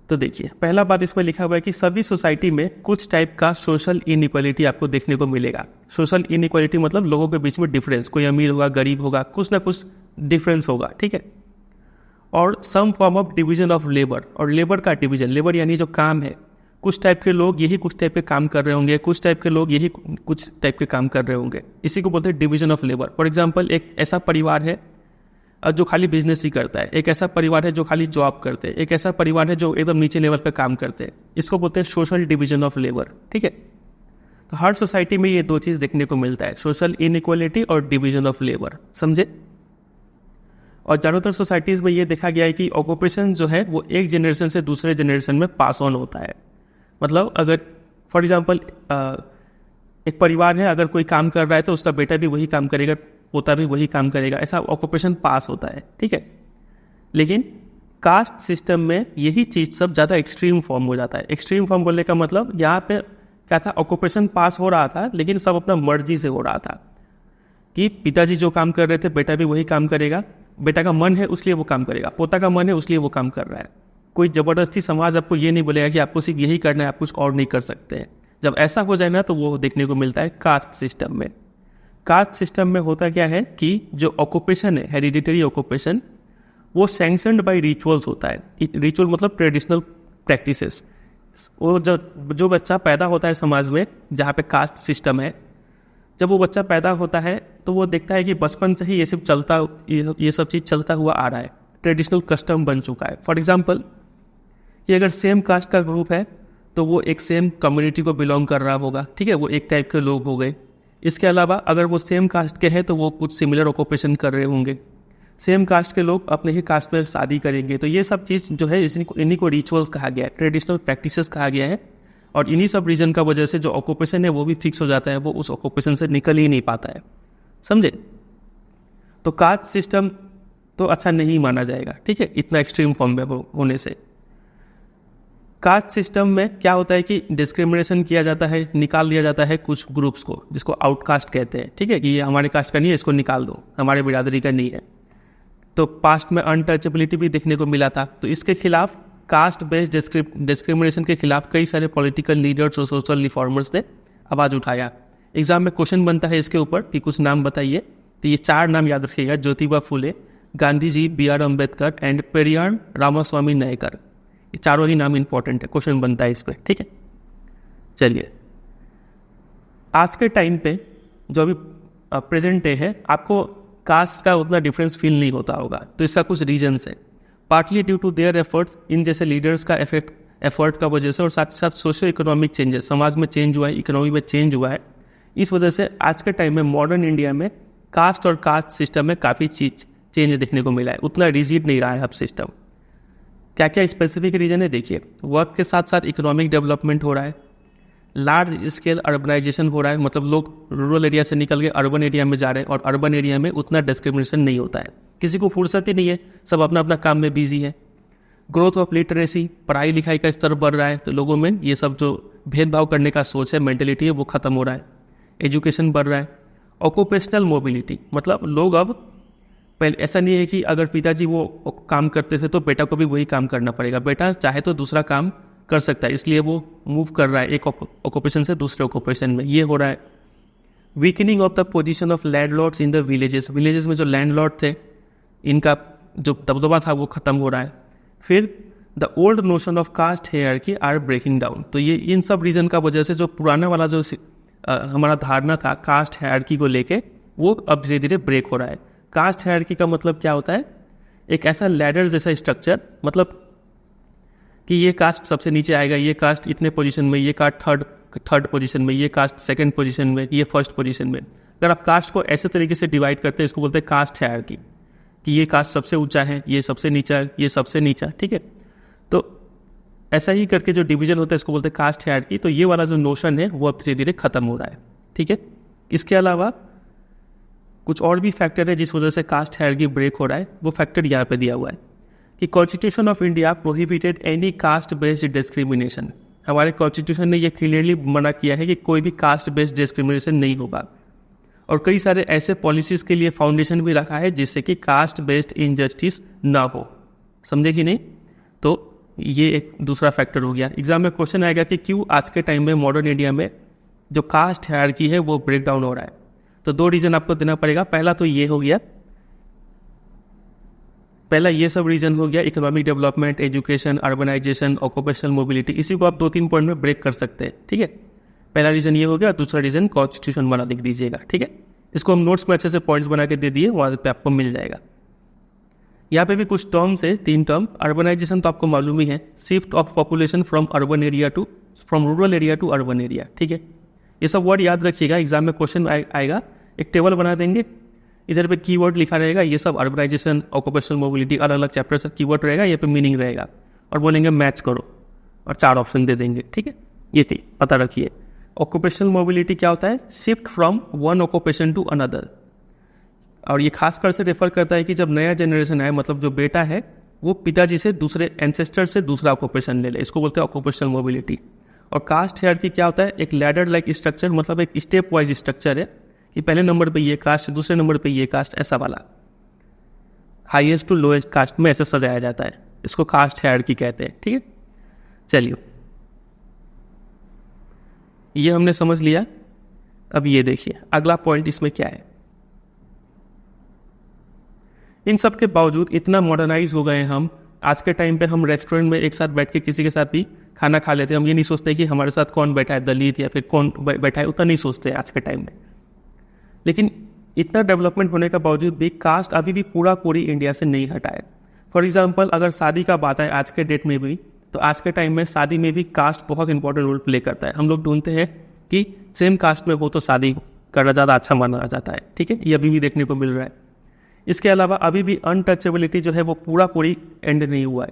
तो देखिए, पहला बात इसमें लिखा हुआ है कि सभी सोसाइटी में कुछ टाइप का सोशल इनइक्वालिटी आपको देखने को मिलेगा। सोशल इनइक्वालिटी मतलब लोगों के बीच में डिफरेंस, कोई अमीर होगा, गरीब होगा, कुछ ना कुछ डिफरेंस होगा, ठीक है। और some form of division of labour, और लेबर का डिवीजन, लेबर यानी जो काम है, कुछ टाइप के लोग यही कुछ टाइप के काम कर रहे होंगे, कुछ टाइप के लोग यही कुछ टाइप के काम कर रहे होंगे, इसी को बोलते हैं division of labour. For example, एक ऐसा परिवार है जो खाली बिजनेस ही करता है, एक ऐसा परिवार है जो खाली जॉब करते हैं, एक ऐसा परिवार है जो एकदम नीचे लेवल पे काम करते हैं, इसको बोलते हैं सोशल डिवीजन ऑफ लेबर, ठीक है। तो हर सोसाइटी में ये दो चीज़ देखने को मिलता है, सोशल इनइक्वालिटी और डिवीजन ऑफ लेबर, समझे। और ज़्यादातर सोसाइटीज़ में ये देखा गया है कि ऑक्यूपेशन जो है वो एक जनरेशन से दूसरे जनरेशन में पास ऑन होता है। मतलब अगर फॉर एग्जांपल एक परिवार है, अगर कोई काम कर रहा है तो उसका बेटा भी वही काम करेगा, पोता भी वही काम करेगा, ऐसा ऑक्यूपेशन पास होता है, ठीक है। लेकिन कास्ट सिस्टम में यही चीज़ सब ज़्यादा एक्सट्रीम फॉर्म हो जाता है। एक्सट्रीम फॉर्म बोलने का मतलब यहाँ पे क्या था, ऑक्यूपेशन पास हो रहा था, लेकिन सब अपना मर्जी से हो रहा था कि पिताजी जो काम कर रहे थे बेटा भी वही काम करेगा, बेटा का मन है उसलिए वो काम करेगा, पोता का मन है उसलिए वो काम कर रहा है। कोई ज़बरदस्ती समाज आपको ये नहीं बोलेगा कि आपको सिर्फ यही करना है, आप कुछ और नहीं कर सकते हैं। जब ऐसा हो जाए ना तो वो देखने को मिलता है कास्ट सिस्टम में। कास्ट सिस्टम में होता क्या है कि जो ऑक्यूपेशन है, हेरिडिटरी ऑक्यूपेशन, वो सैंक्शनड बाय रिचुअल्स होता है। रिचुअल मतलब ट्रेडिशनल प्रैक्टिसेस। वो जो बच्चा पैदा होता है समाज में जहाँ पे कास्ट सिस्टम है, जब वो बच्चा पैदा होता है तो वो देखता है कि बचपन से ही ये सब चीज़ चलता हुआ आ रहा है, ट्रेडिशनल कस्टम बन चुका है। फॉर एग्जाम्पल कि अगर सेम कास्ट का ग्रुप है तो वो एक सेम कम्युनिटी को बिलोंग कर रहा होगा, ठीक है, वो एक टाइप के लोग हो गए। इसके अलावा अगर वो सेम कास्ट के हैं तो वो कुछ सिमिलर ऑक्यूपेशन कर रहे होंगे, सेम कास्ट के लोग अपने ही कास्ट में शादी करेंगे। तो ये सब चीज़ जो है इन्हीं को रिचुअल्स कहा गया है, ट्रेडिशनल प्रैक्टिसेस कहा गया है। और इन्हीं सब रीजन का वजह से जो ऑक्यूपेशन है वो भी फिक्स हो जाता है, वो उस ऑक्यूपेशन से निकल ही नहीं पाता है, समझे। तो कास्ट सिस्टम तो अच्छा नहीं माना जाएगा, ठीक है, इतना एक्सट्रीम फॉर्म में होने से। कास्ट सिस्टम में क्या होता है कि डिस्क्रिमिनेशन किया जाता है, निकाल दिया जाता है कुछ ग्रुप्स को, जिसको आउटकास्ट कहते हैं, ठीक है, कि ये हमारे कास्ट का नहीं है, इसको निकाल दो, हमारे बिरादरी का नहीं है। तो पास्ट में अनटचेबिलिटी भी देखने को मिला था। तो इसके खिलाफ, कास्ट बेस्ड डिस्क्रिमिनेशन के खिलाफ कई सारे पॉलिटिकल लीडर्स और सोशल रिफॉर्मर्स ने आवाज़ उठाया। एग्जाम में क्वेश्चन बनता है इसके ऊपर कि कुछ नाम बताइए, तो ये 4 नाम याद रखिएगा, ज्योतिबा फुले, गांधी जी, BR अम्बेडकर एंड पेरियार रामास्वामी नायकर। ये चारों ही नाम इंपॉर्टेंट है, क्वेश्चन बनता है इस पर, ठीक है। चलिए, आज के टाइम पे जो अभी प्रेजेंट डे है, आपको कास्ट का उतना डिफरेंस फील नहीं होता होगा। तो इसका कुछ रीजन्स है, partly due to their efforts, इन जैसे लीडर्स का एफर्ट का वजह से, और साथ साथ सोशियो इकोनॉमिक चेंजेस, समाज में चेंज हुआ है, इकोनॉमी में चेंज हुआ है। इस वजह से आज के टाइम में मॉडर्न इंडिया में कास्ट और कास्ट सिस्टम में काफ़ी चेंज देखने को मिला है, उतना रिजिड नहीं रहा है अब सिस्टम। क्या क्या स्पेसिफिक रीजन है देखिए, वर्क के साथ साथ इकोनॉमिक डेवलपमेंट हो रहा है, लार्ज स्केल अर्बनाइजेशन हो रहा है, मतलब लोग रूरल एरिया से निकल के अर्बन एरिया में जा रहे हैं, और अर्बन एरिया में उतना डिस्क्रिमिनेशन नहीं होता है, किसी को फुर्सत ही नहीं है, सब अपना अपना काम में बिजी है। ग्रोथ ऑफ लिटरेसी, पढ़ाई लिखाई का स्तर बढ़ रहा है, तो लोगों में ये सब जो भेदभाव करने का सोच है, मेंटेलिटी है, वो खत्म हो रहा है। एजुकेशन बढ़ रहा है। ऑक्यूपेशनल मोबिलिटी मतलब लोग अब पहले ऐसा नहीं है कि अगर पिताजी वो काम करते थे तो बेटा को भी वही काम करना पड़ेगा, बेटा चाहे तो दूसरा काम कर सकता है, इसलिए वो मूव कर रहा है एक ऑक्यूपेशन से दूसरे ऑक्यूपेशन में, ये हो रहा है। Weakening of the position of landlords in the villages, villages में जो लैंडलॉर्ड थे इनका जो दबदबा था वो खत्म हो रहा है। फिर the old notion of caste hierarchy are breaking down, तो ये इन सब रीजन का वजह से जो पुराना वाला जो हमारा धारणा था कास्ट हायरार्की को लेके वो अब धीरे धीरे ब्रेक हो रहा है। कास्ट हायरार्की का मतलब क्या होता है, एक ऐसा लैडर जैसा स्ट्रक्चर, मतलब कि ये कास्ट सबसे नीचे आएगा, ये कास्ट इतने पोजीशन में, ये कास्ट थर्ड पोजीशन में, ये कास्ट सेकंड पोजीशन में, ये फर्स्ट पोजीशन में। अगर आप कास्ट को ऐसे तरीके से डिवाइड करते हैं इसको बोलते हैं कास्ट हायरार्की, कि ये कास्ट सबसे ऊंचा है, ये सबसे नीचा है, ये सबसे नीचा, ठीक है। तो ऐसा ही करके जो डिवीजन होता है इसको बोलते हैं कास्ट हायरार्की। तो ये वाला जो नोशन है वो अब धीरे धीरे खत्म हो रहा है, ठीक है। इसके अलावा कुछ और भी फैक्टर है जिस वजह से कास्ट हायरार्की ब्रेक हो रहा है, वो फैक्टर यहाँ पे दिया हुआ है कि constitution of India prohibited any caste based discrimination. हमारे कॉन्स्टिट्यूशन ने यह क्लियरली मना किया है कि कोई भी कास्ट बेस्ड डिस्क्रिमिनेशन नहीं होगा, और कई सारे ऐसे पॉलिसीज़ के लिए फाउंडेशन भी रखा है जिससे कि कास्ट बेस्ड इनजस्टिस ना हो, समझे कि नहीं। तो ये एक दूसरा फैक्टर हो गया। एग्जाम में क्वेश्चन आएगा कि क्यों आज के टाइम में मॉडर्न इंडिया में जो कास्ट हायरार्की है वो ब्रेक डाउन हो रहा है। तो दो रीज़न आपको देना पड़ेगा। पहला तो ये हो गया, पहला ये सब रीजन हो गया, economic development, education, urbanisation, occupational mobility. इसी को आप 2-3 पॉइंट में ब्रेक कर सकते हैं, ठीक है। पहला रीजन ये हो गया, दूसरा रीजन कॉन्स्टिट्यूशन वाला लिख दीजिएगा, ठीक है। इसको हम नोट्स में अच्छे से पॉइंट्स बना के दे दिए, वहाँ पे आपको मिल जाएगा। यहाँ पे भी कुछ टर्म्स है, 3 टर्म। अर्बनाइजेशन तो आपको मालूम ही है, shift of population from rural area to urban area, ठीक है। ये सब वर्ड याद रखिएगा, एग्जाम में क्वेश्चन आएगा, एक टेबल बना देंगे, इधर पे कीवर्ड लिखा रहेगा, ये सब अर्बनाइजेशन, ऑक्यूपेशनल मोबिलिटी, अलग अलग चैप्टर से कीवर्ड रहेगा, ये पे मीनिंग रहेगा, और बोलेंगे मैच करो, और 4 ऑप्शन दे देंगे, ठीक है। ये थी, पता रखिए। ऑक्यूपेशनल मोबिलिटी क्या होता है, shift from one occupation to another, और ये खासकर से रेफर करता है कि जब नया जनरेशन आए, मतलब जो बेटा है वो पिताजी से दूसरे एंसेस्टर से दूसरा ऑक्यूपेशन ले ले, इसको बोलते हैं ऑक्यूपेशनल मोबिलिटी। और कास्ट हायरार्की क्या होता है, एक लैडर लाइक स्ट्रक्चर, मतलब एक स्टेप वाइज स्ट्रक्चर है कि पहले नंबर पे ये कास्ट, दूसरे नंबर पे ये कास्ट, ऐसा वाला हाईएस्ट टू लोएस्ट कास्ट में ऐसे सजाया जाता है, इसको कास्ट हायरार्की कहते हैं, ठीक है। चलिए, ये हमने समझ लिया। अब ये देखिए अगला पॉइंट इसमें क्या है। इन सब के बावजूद इतना मॉडर्नाइज हो गए हम, आज के टाइम पे हम रेस्टोरेंट में एक साथ बैठ के किसी के साथ भी खाना खा लेते हैं, हम ये नहीं सोचते कि हमारे साथ कौन बैठा है, दलित या फिर कौन बैठा है, उतना नहीं सोचते आज के टाइम में। लेकिन इतना डेवलपमेंट होने के बावजूद भी कास्ट अभी भी पूरा पूरी इंडिया से नहीं हटा है। फॉर एग्जांपल अगर शादी का बात है आज के डेट में भी, तो आज के टाइम में शादी में भी कास्ट बहुत इंपॉर्टेंट रोल प्ले करता है। हम लोग ढूंढते हैं कि सेम कास्ट में हो तो शादी करना ज़्यादा अच्छा माना जाता है, ठीक है। ये अभी भी देखने को मिल रहा है। इसके अलावा अभी भी अनटचेबिलिटी जो है वो पूरा पूरी एंड नहीं हुआ है।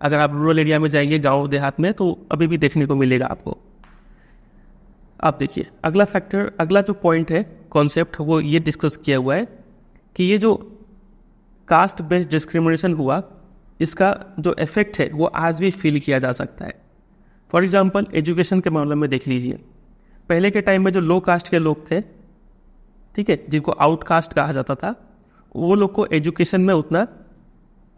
अगर आप रूरल एरिया में जाएंगे, गाँव देहात में, तो अभी भी देखने को मिलेगा आपको। आप देखिए अगला फैक्टर, अगला जो पॉइंट है, कॉन्सेप्ट, वो ये डिस्कस किया हुआ है कि ये जो कास्ट बेस्ड डिस्क्रिमिनेशन हुआ, इसका जो इफेक्ट है वो आज भी फील किया जा सकता है। फॉर एग्जांपल एजुकेशन के मामले में देख लीजिए, पहले के टाइम में जो लो कास्ट के लोग थे, ठीक है, जिनको आउटकास्ट कहा जाता था, वो लोग को एजुकेशन में उतना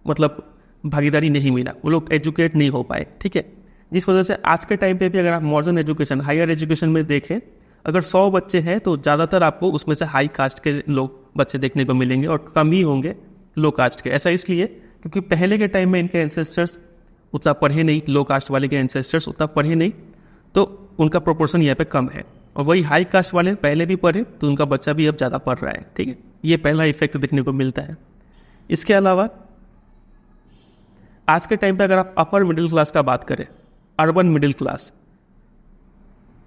मतलब भागीदारी नहीं मिला, वो लोग एजुकेट नहीं हो पाए, ठीक है। जिस वजह से आज के टाइम पे भी अगर आप मॉडर्न एजुकेशन, हायर एजुकेशन में देखें, अगर 100 बच्चे हैं तो ज़्यादातर आपको उसमें से हाई कास्ट के लोग बच्चे देखने को मिलेंगे और कम ही होंगे लो कास्ट के। ऐसा इसलिए क्योंकि पहले के टाइम में इनके एंसेस्टर्स उतना पढ़े नहीं, लो कास्ट वाले के एंसेस्टर्स उतना पढ़े नहीं, तो उनका प्रोपोर्शन यहाँ पे कम है। और वही हाई कास्ट वाले पहले भी पढ़े तो उनका बच्चा भी अब ज़्यादा पढ़ रहा है, ठीक है। ये पहला इफेक्ट देखने को मिलता है। इसके अलावा आज के टाइम पे अगर आप अपर मिडिल क्लास का बात करें, अर्बन मिडिल क्लास,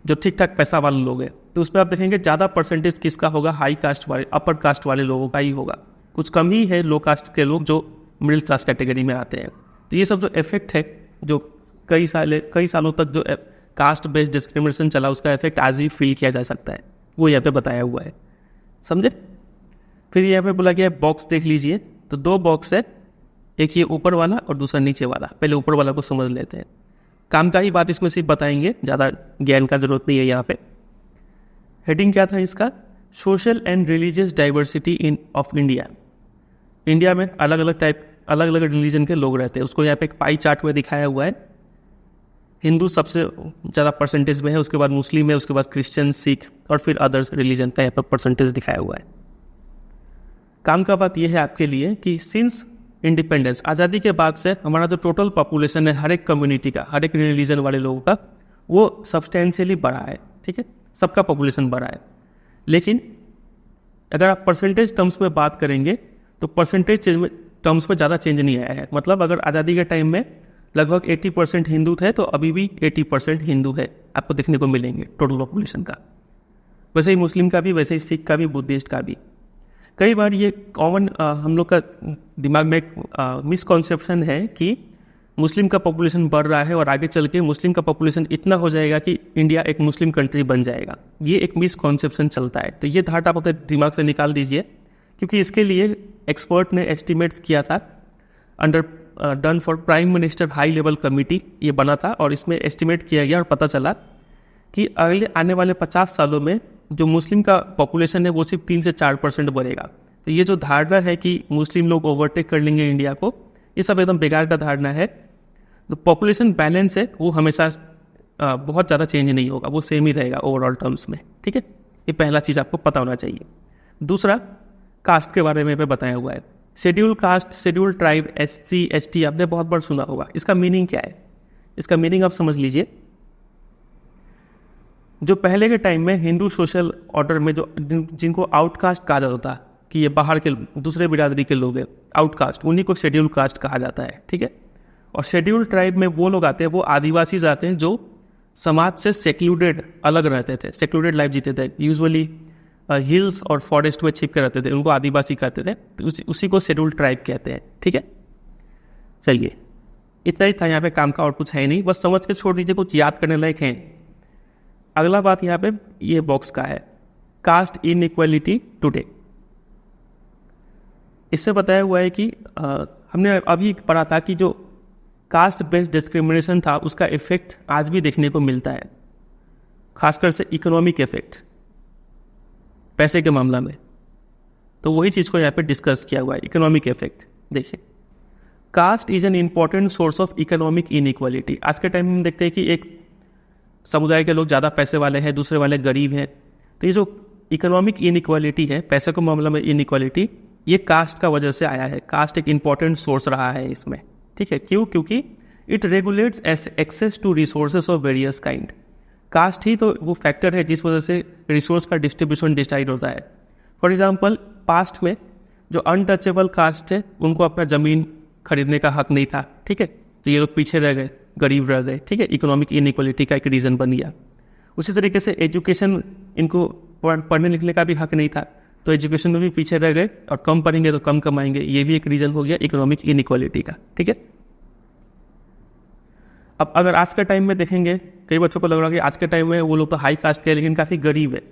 जो ठीक ठाक पैसा वाले लोग हैं, तो उसमें आप देखेंगे ज़्यादा परसेंटेज किसका होगा, हाई कास्ट वाले, अपर कास्ट वाले लोगों का ही होगा। कुछ कम ही है लो कास्ट के लोग जो मिडिल क्लास कैटेगरी में आते हैं। तो ये सब जो इफेक्ट है, जो कई सालों तक जो कास्ट बेस्ड डिस्क्रिमिनेशन चला, उसका इफेक्ट आज भी फील किया जा सकता है, वो यहाँ पे बताया हुआ है, समझे। फिर यहाँ पे बोला गया बॉक्स देख लीजिए, तो 2 बॉक्स है, एक ये ऊपर वाला और दूसरा नीचे वाला। पहले ऊपर वाला को समझ लेते हैं, काम का ही बात इसमें सिर्फ बताएंगे, ज़्यादा ज्ञान का जरूरत नहीं है यहाँ पे। हेडिंग क्या था इसका? Social and religious diversity in of India. India में अलग अलग रिलीजन के लोग रहते हैं, उसको यहाँ पे एक पाई चार्ट में दिखाया हुआ है। हिंदू सबसे ज़्यादा परसेंटेज में है, उसके बाद मुस्लिम है, उसके बाद क्रिश्चियन, सिख और फिर अदर्स रिलीजन का यहाँ पर परसेंटेज दिखाया हुआ है। काम का बात यह है आपके लिए कि सिंस इंडिपेंडेंस, आज़ादी के बाद से हमारा जो टोटल पॉपुलेशन है हर एक कम्युनिटी का, हर एक रिलीजन वाले लोगों का, वो सब्सटेंशियली बढ़ा है। ठीक है, सबका पॉपुलेशन बढ़ा है। लेकिन अगर आप परसेंटेज टर्म्स में बात करेंगे तो परसेंटेज टर्म्स में ज़्यादा चेंज नहीं आया है। मतलब अगर आज़ादी के टाइम में लगभग 80% हिंदू थे तो अभी भी 80% हिंदू है, आपको देखने को मिलेंगे टोटल पॉपुलेशन का। वैसे ही मुस्लिम का भी, वैसे ही सिख का भी, बुद्धिस्ट का भी। कई बार ये कॉमन हम लोग का दिमाग में एक मिसकॉन्सेप्शन है कि मुस्लिम का पॉपुलेशन बढ़ रहा है और आगे चल के मुस्लिम का पॉपुलेशन इतना हो जाएगा कि इंडिया एक मुस्लिम कंट्री बन जाएगा। ये एक मिसकॉन्सेप्शन चलता है, तो ये धारणा आप अपने दिमाग से निकाल दीजिए, क्योंकि इसके लिए एक्सपर्ट ने एस्टिमेट्स किया था under done for prime minister high level committee, ये बना था और इसमें एस्टिमेट किया गया और पता चला कि अगले आने वाले 50 सालों में जो मुस्लिम का पॉपुलेशन है वो सिर्फ 3 से 4% बढ़ेगा। तो ये जो धारणा है कि मुस्लिम लोग ओवरटेक कर लेंगे इंडिया को, ये सब एकदम बेकार का धारणा है। तो पॉपुलेशन बैलेंस है वो हमेशा बहुत ज़्यादा चेंज नहीं होगा, वो सेम ही रहेगा ओवरऑल टर्म्स में। ठीक है, ये पहला चीज़ आपको पता होना चाहिए। दूसरा, कास्ट के बारे में बताया हुआ है। Schedule caste, schedule tribe, SC ST आपने बहुत बार सुना होगा। इसका मीनिंग क्या है? इसका मीनिंग आप समझ लीजिए। जो पहले के टाइम में हिंदू सोशल ऑर्डर में जो जिनको आउटकास्ट कहा जाता था कि ये बाहर के दूसरे बिरादरी के लोग हैं, आउटकास्ट, उन्हीं को शेड्यूल कास्ट कहा जाता है। ठीक है, और शेड्यूल ट्राइब में वो लोग आते हैं, वो आदिवासी आते हैं जो समाज से सेक्लूडेड, अलग रहते थे, सेक्लूडेड लाइफ जीते थे, यूजुअली हिल्स और फॉरेस्ट में छिप कर रहते थे, उनको आदिवासी कहते थे। तो उसी को शेड्यूल ट्राइब कहते हैं। ठीक है, चलिए इतना ही था यहाँ पे, काम का और कुछ है नहीं, बस समझ के छोड़ दीजिए, कुछ याद करने लायक है। अगला बात यहाँ पे ये बॉक्स का है, कास्ट इनइक्वालिटी टुडे। इससे बताया हुआ है कि हमने अभी पढ़ा था कि जो कास्ट बेस्ड डिस्क्रिमिनेशन था उसका इफेक्ट आज भी देखने को मिलता है, खासकर से इकोनॉमिक इफेक्ट, पैसे के मामला में। तो वही चीज़ को यहाँ पे डिस्कस किया हुआ है, इकोनॉमिक इफेक्ट। देखिए, caste is an important source of economic inequality. आज के टाइम में हम देखते हैं कि एक समुदाय के लोग ज़्यादा पैसे वाले हैं, दूसरे वाले गरीब हैं। तो ये जो इकोनॉमिक इनइक्वालिटी है, पैसे के मामले में इनइक्वालिटी, ये कास्ट का वजह से आया है। कास्ट एक इम्पॉर्टेंट सोर्स रहा है इसमें। ठीक है, क्यों? क्योंकि it regulates access to resources of various kind. Caste ही तो वो फैक्टर है जिस वजह से रिसोर्स का डिस्ट्रीब्यूशन डिसाइड होता है। फॉर एग्जांपल, पास्ट में जो अनटचेबल कास्ट थे उनको अपना ज़मीन खरीदने का हक नहीं था। ठीक है, तो ये लोग पीछे रह गए, गरीब रह गए। ठीक है, इकोनॉमिक इनइक्वालिटी का एक रीज़न बन गया। उसी तरीके से एजुकेशन, इनको पढ़ने लिखने का भी हक नहीं था, तो एजुकेशन में भी पीछे रह गए, और कम पढ़ेंगे तो कम कमाएंगे, ये भी एक रीज़न हो गया इकोनॉमिक इनइक्वालिटी का। ठीक है, अब अगर आज के टाइम में देखेंगे, कई बच्चों को लग रहा है कि आज के टाइम में वो लोग तो हाई कास्ट के लेकिन काफ़ी गरीब है,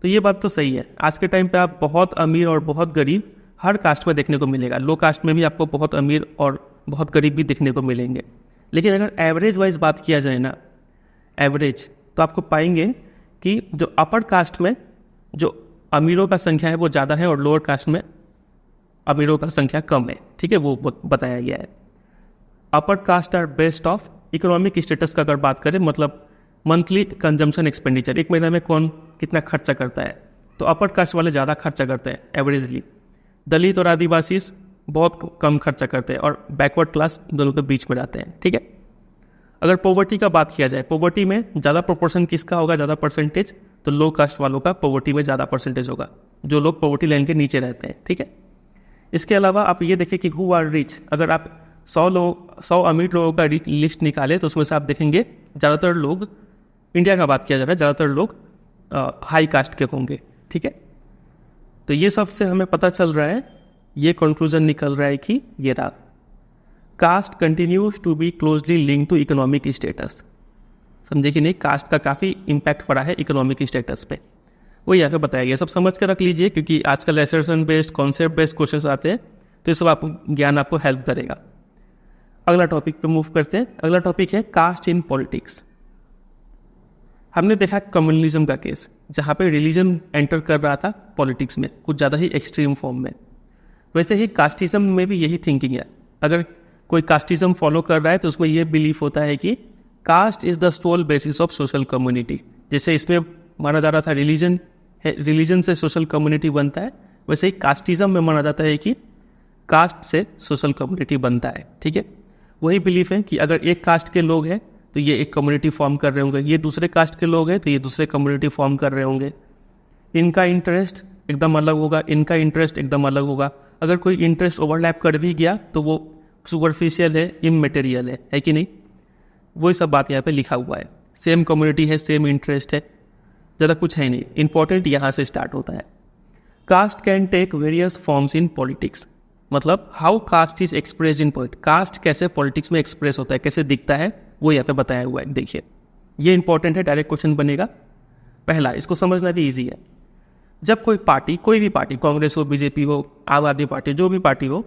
तो ये बात तो सही है। आज के टाइम पे आप बहुत अमीर और बहुत गरीब हर कास्ट में देखने को मिलेगा। लो कास्ट में भी आपको बहुत अमीर और बहुत गरीब भी देखने को मिलेंगे। लेकिन अगर एवरेज वाइज बात किया जाए ना, एवरेज, तो आपको पाएंगे कि जो अपर कास्ट में जो अमीरों का संख्या है वो ज़्यादा है और लोअर कास्ट में अमीरों का संख्या कम है। ठीक है, वो बताया गया है। Upper caste are based of economic status का अगर बात करें, मतलब मंथली कंजम्पशन एक्सपेंडिचर, एक महीने में कौन कितना खर्चा करता है, तो अपर कास्ट वाले ज़्यादा खर्चा करते हैं एवरेजली। दलित और आदिवासी बहुत कम खर्चा करते हैं और बैकवर्ड क्लास दोनों के बीच में रहते हैं। ठीक है, अगर पॉवर्टी का बात किया जाए, पॉवर्टी में ज़्यादा प्रोपोर्शन किसका होगा, ज़्यादा परसेंटेज, तो लो कास्ट वालों का पॉवर्टी में ज़्यादा परसेंटेज होगा, जो लोग पॉवर्टी लाइन के नीचे रहते हैं। ठीक है, इसके अलावा आप ये देखिए कि हु आर रिच। अगर आप 100 अमीर लोगों का लिस्ट निकाले तो उसमें से आप देखेंगे ज़्यादातर लोग, इंडिया का बात किया जा रहा है, ज़्यादातर लोग हाई कास्ट के होंगे। ठीक है, तो ये सब से हमें पता चल रहा है, ये कंक्लूजन निकल रहा है कि ये रहा, caste continues to be closely link to economic status. समझे कि नहीं, कास्ट का काफ़ी इम्पैक्ट पड़ा है इकोनॉमिक स्टेटस पे, वो यहाँ पे बताया गया। सब समझ कर रख लीजिए, क्योंकि आजकल assertion based, concept based question आते हैं, तो ये सब ज्ञान आपको हेल्प करेगा। अगला टॉपिक पे मूव करते हैं। अगला टॉपिक है कास्ट इन पॉलिटिक्स। हमने देखा कम्युनलिज्म का केस, जहाँ पे रिलीजन एंटर कर रहा था पॉलिटिक्स में कुछ ज़्यादा ही एक्सट्रीम फॉर्म में। वैसे ही कास्टिज्म में भी यही थिंकिंग है। अगर कोई कास्टिज्म फॉलो कर रहा है तो उसमें ये बिलीफ होता है कि caste is the sole basis of social community. जैसे इसमें माना जा रहा था रिलीजन से सोशल कम्युनिटी बनता है, वैसे ही कास्टिज्म में माना जाता है कि कास्ट से सोशल कम्युनिटी बनता है। ठीक है, वही बिलीफ है कि अगर एक कास्ट के लोग हैं तो ये एक कम्युनिटी फॉर्म कर रहे होंगे, ये दूसरे कास्ट के लोग हैं तो ये दूसरे कम्युनिटी फॉर्म कर रहे होंगे। इनका इंटरेस्ट एकदम अलग होगा, इनका इंटरेस्ट एकदम अलग होगा। अगर कोई इंटरेस्ट ओवरलैप कर भी गया तो वो सुपरफिशियल है, इममेटेरियल है कि नहीं। वही सब बात यहाँ पे लिखा हुआ है। सेम कम्युनिटी है, सेम इंटरेस्ट है, ज़्यादा कुछ है नहीं। इंपॉर्टेंट यहाँ से स्टार्ट होता है। Caste can take various forms in politics, मतलब how caste is expressed in politics. Caste कैसे पॉलिटिक्स में एक्सप्रेस होता है, कैसे दिखता है, वो यहाँ पे बताया हुआ है। देखिए ये इंपॉर्टेंट है, डायरेक्ट क्वेश्चन बनेगा। पहला, इसको समझना भी ईजी है। जब कोई पार्टी, कोई भी पार्टी, कांग्रेस हो, बीजेपी हो, आम आदमी पार्टी, जो भी पार्टी हो,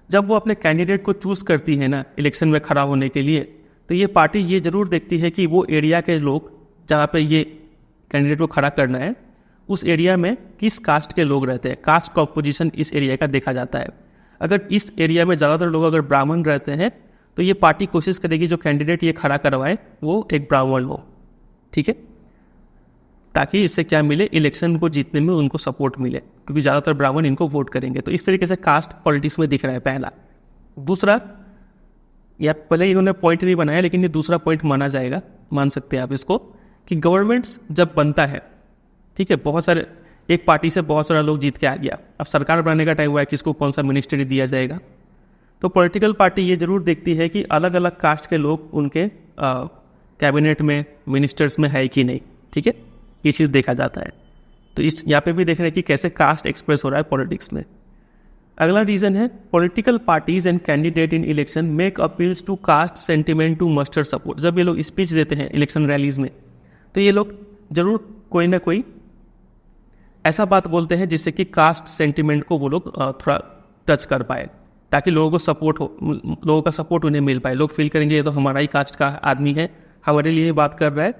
जब वो अपने कैंडिडेट को चूज करती है ना इलेक्शन में खड़ा होने के लिए, तो ये पार्टी ये जरूर देखती है कि वो एरिया के लोग जहाँ पे ये कैंडिडेट को खड़ा करना है उस एरिया में किस कास्ट के लोग रहते हैं। कास्ट कॉम्पोजिशन इस एरिया का देखा जाता है। अगर इस एरिया में ज़्यादातर लोग अगर ब्राह्मण रहते हैं तो ये पार्टी कोशिश करेगी जो कैंडिडेट ये खड़ा करवाए वो एक ब्राह्मण हो। ठीक है, ताकि इससे क्या मिले, इलेक्शन को जीतने में उनको सपोर्ट मिले, क्योंकि ज़्यादातर ब्राह्मण इनको वोट करेंगे। तो इस तरीके से कास्ट पॉलिटिक्स में दिख रहा है पहला। दूसरा, या पहले इन्होंने पॉइंट नहीं बनाया लेकिन ये दूसरा पॉइंट माना जाएगा, मान सकते हैं आप इसको, कि गवर्नमेंट्स जब बनता है, ठीक है, बहुत सारे, एक पार्टी से बहुत सारा लोग जीत के आ गया, अब सरकार बनाने का टाइम हुआ है, किसको कौन सा मिनिस्ट्री दिया जाएगा। तो पॉलिटिकल पार्टी ये जरूर देखती है कि अलग अलग कास्ट के लोग उनके कैबिनेट में, मिनिस्टर्स में है कि नहीं। ठीक है, ये चीज़ देखा जाता है। तो इस यहाँ पे भी देख रहे हैं कि कैसे कास्ट एक्सप्रेस हो रहा है पॉलिटिक्स में। अगला रीज़न है political parties and candidate in election make appeals to caste sentiment to muster support. जब ये लोग स्पीच देते हैं इलेक्शन रैलीज में तो ये लोग जरूर कोई ना कोई ऐसा बात बोलते हैं जिससे कि कास्ट सेंटिमेंट को वो लोग थोड़ा टच कर पाए, ताकि लोगों को सपोर्ट हो, लोगों का सपोर्ट उन्हें मिल पाए। लोग फील करेंगे ये तो हमारा ही कास्ट का आदमी है, हमारे लिए बात कर रहा है।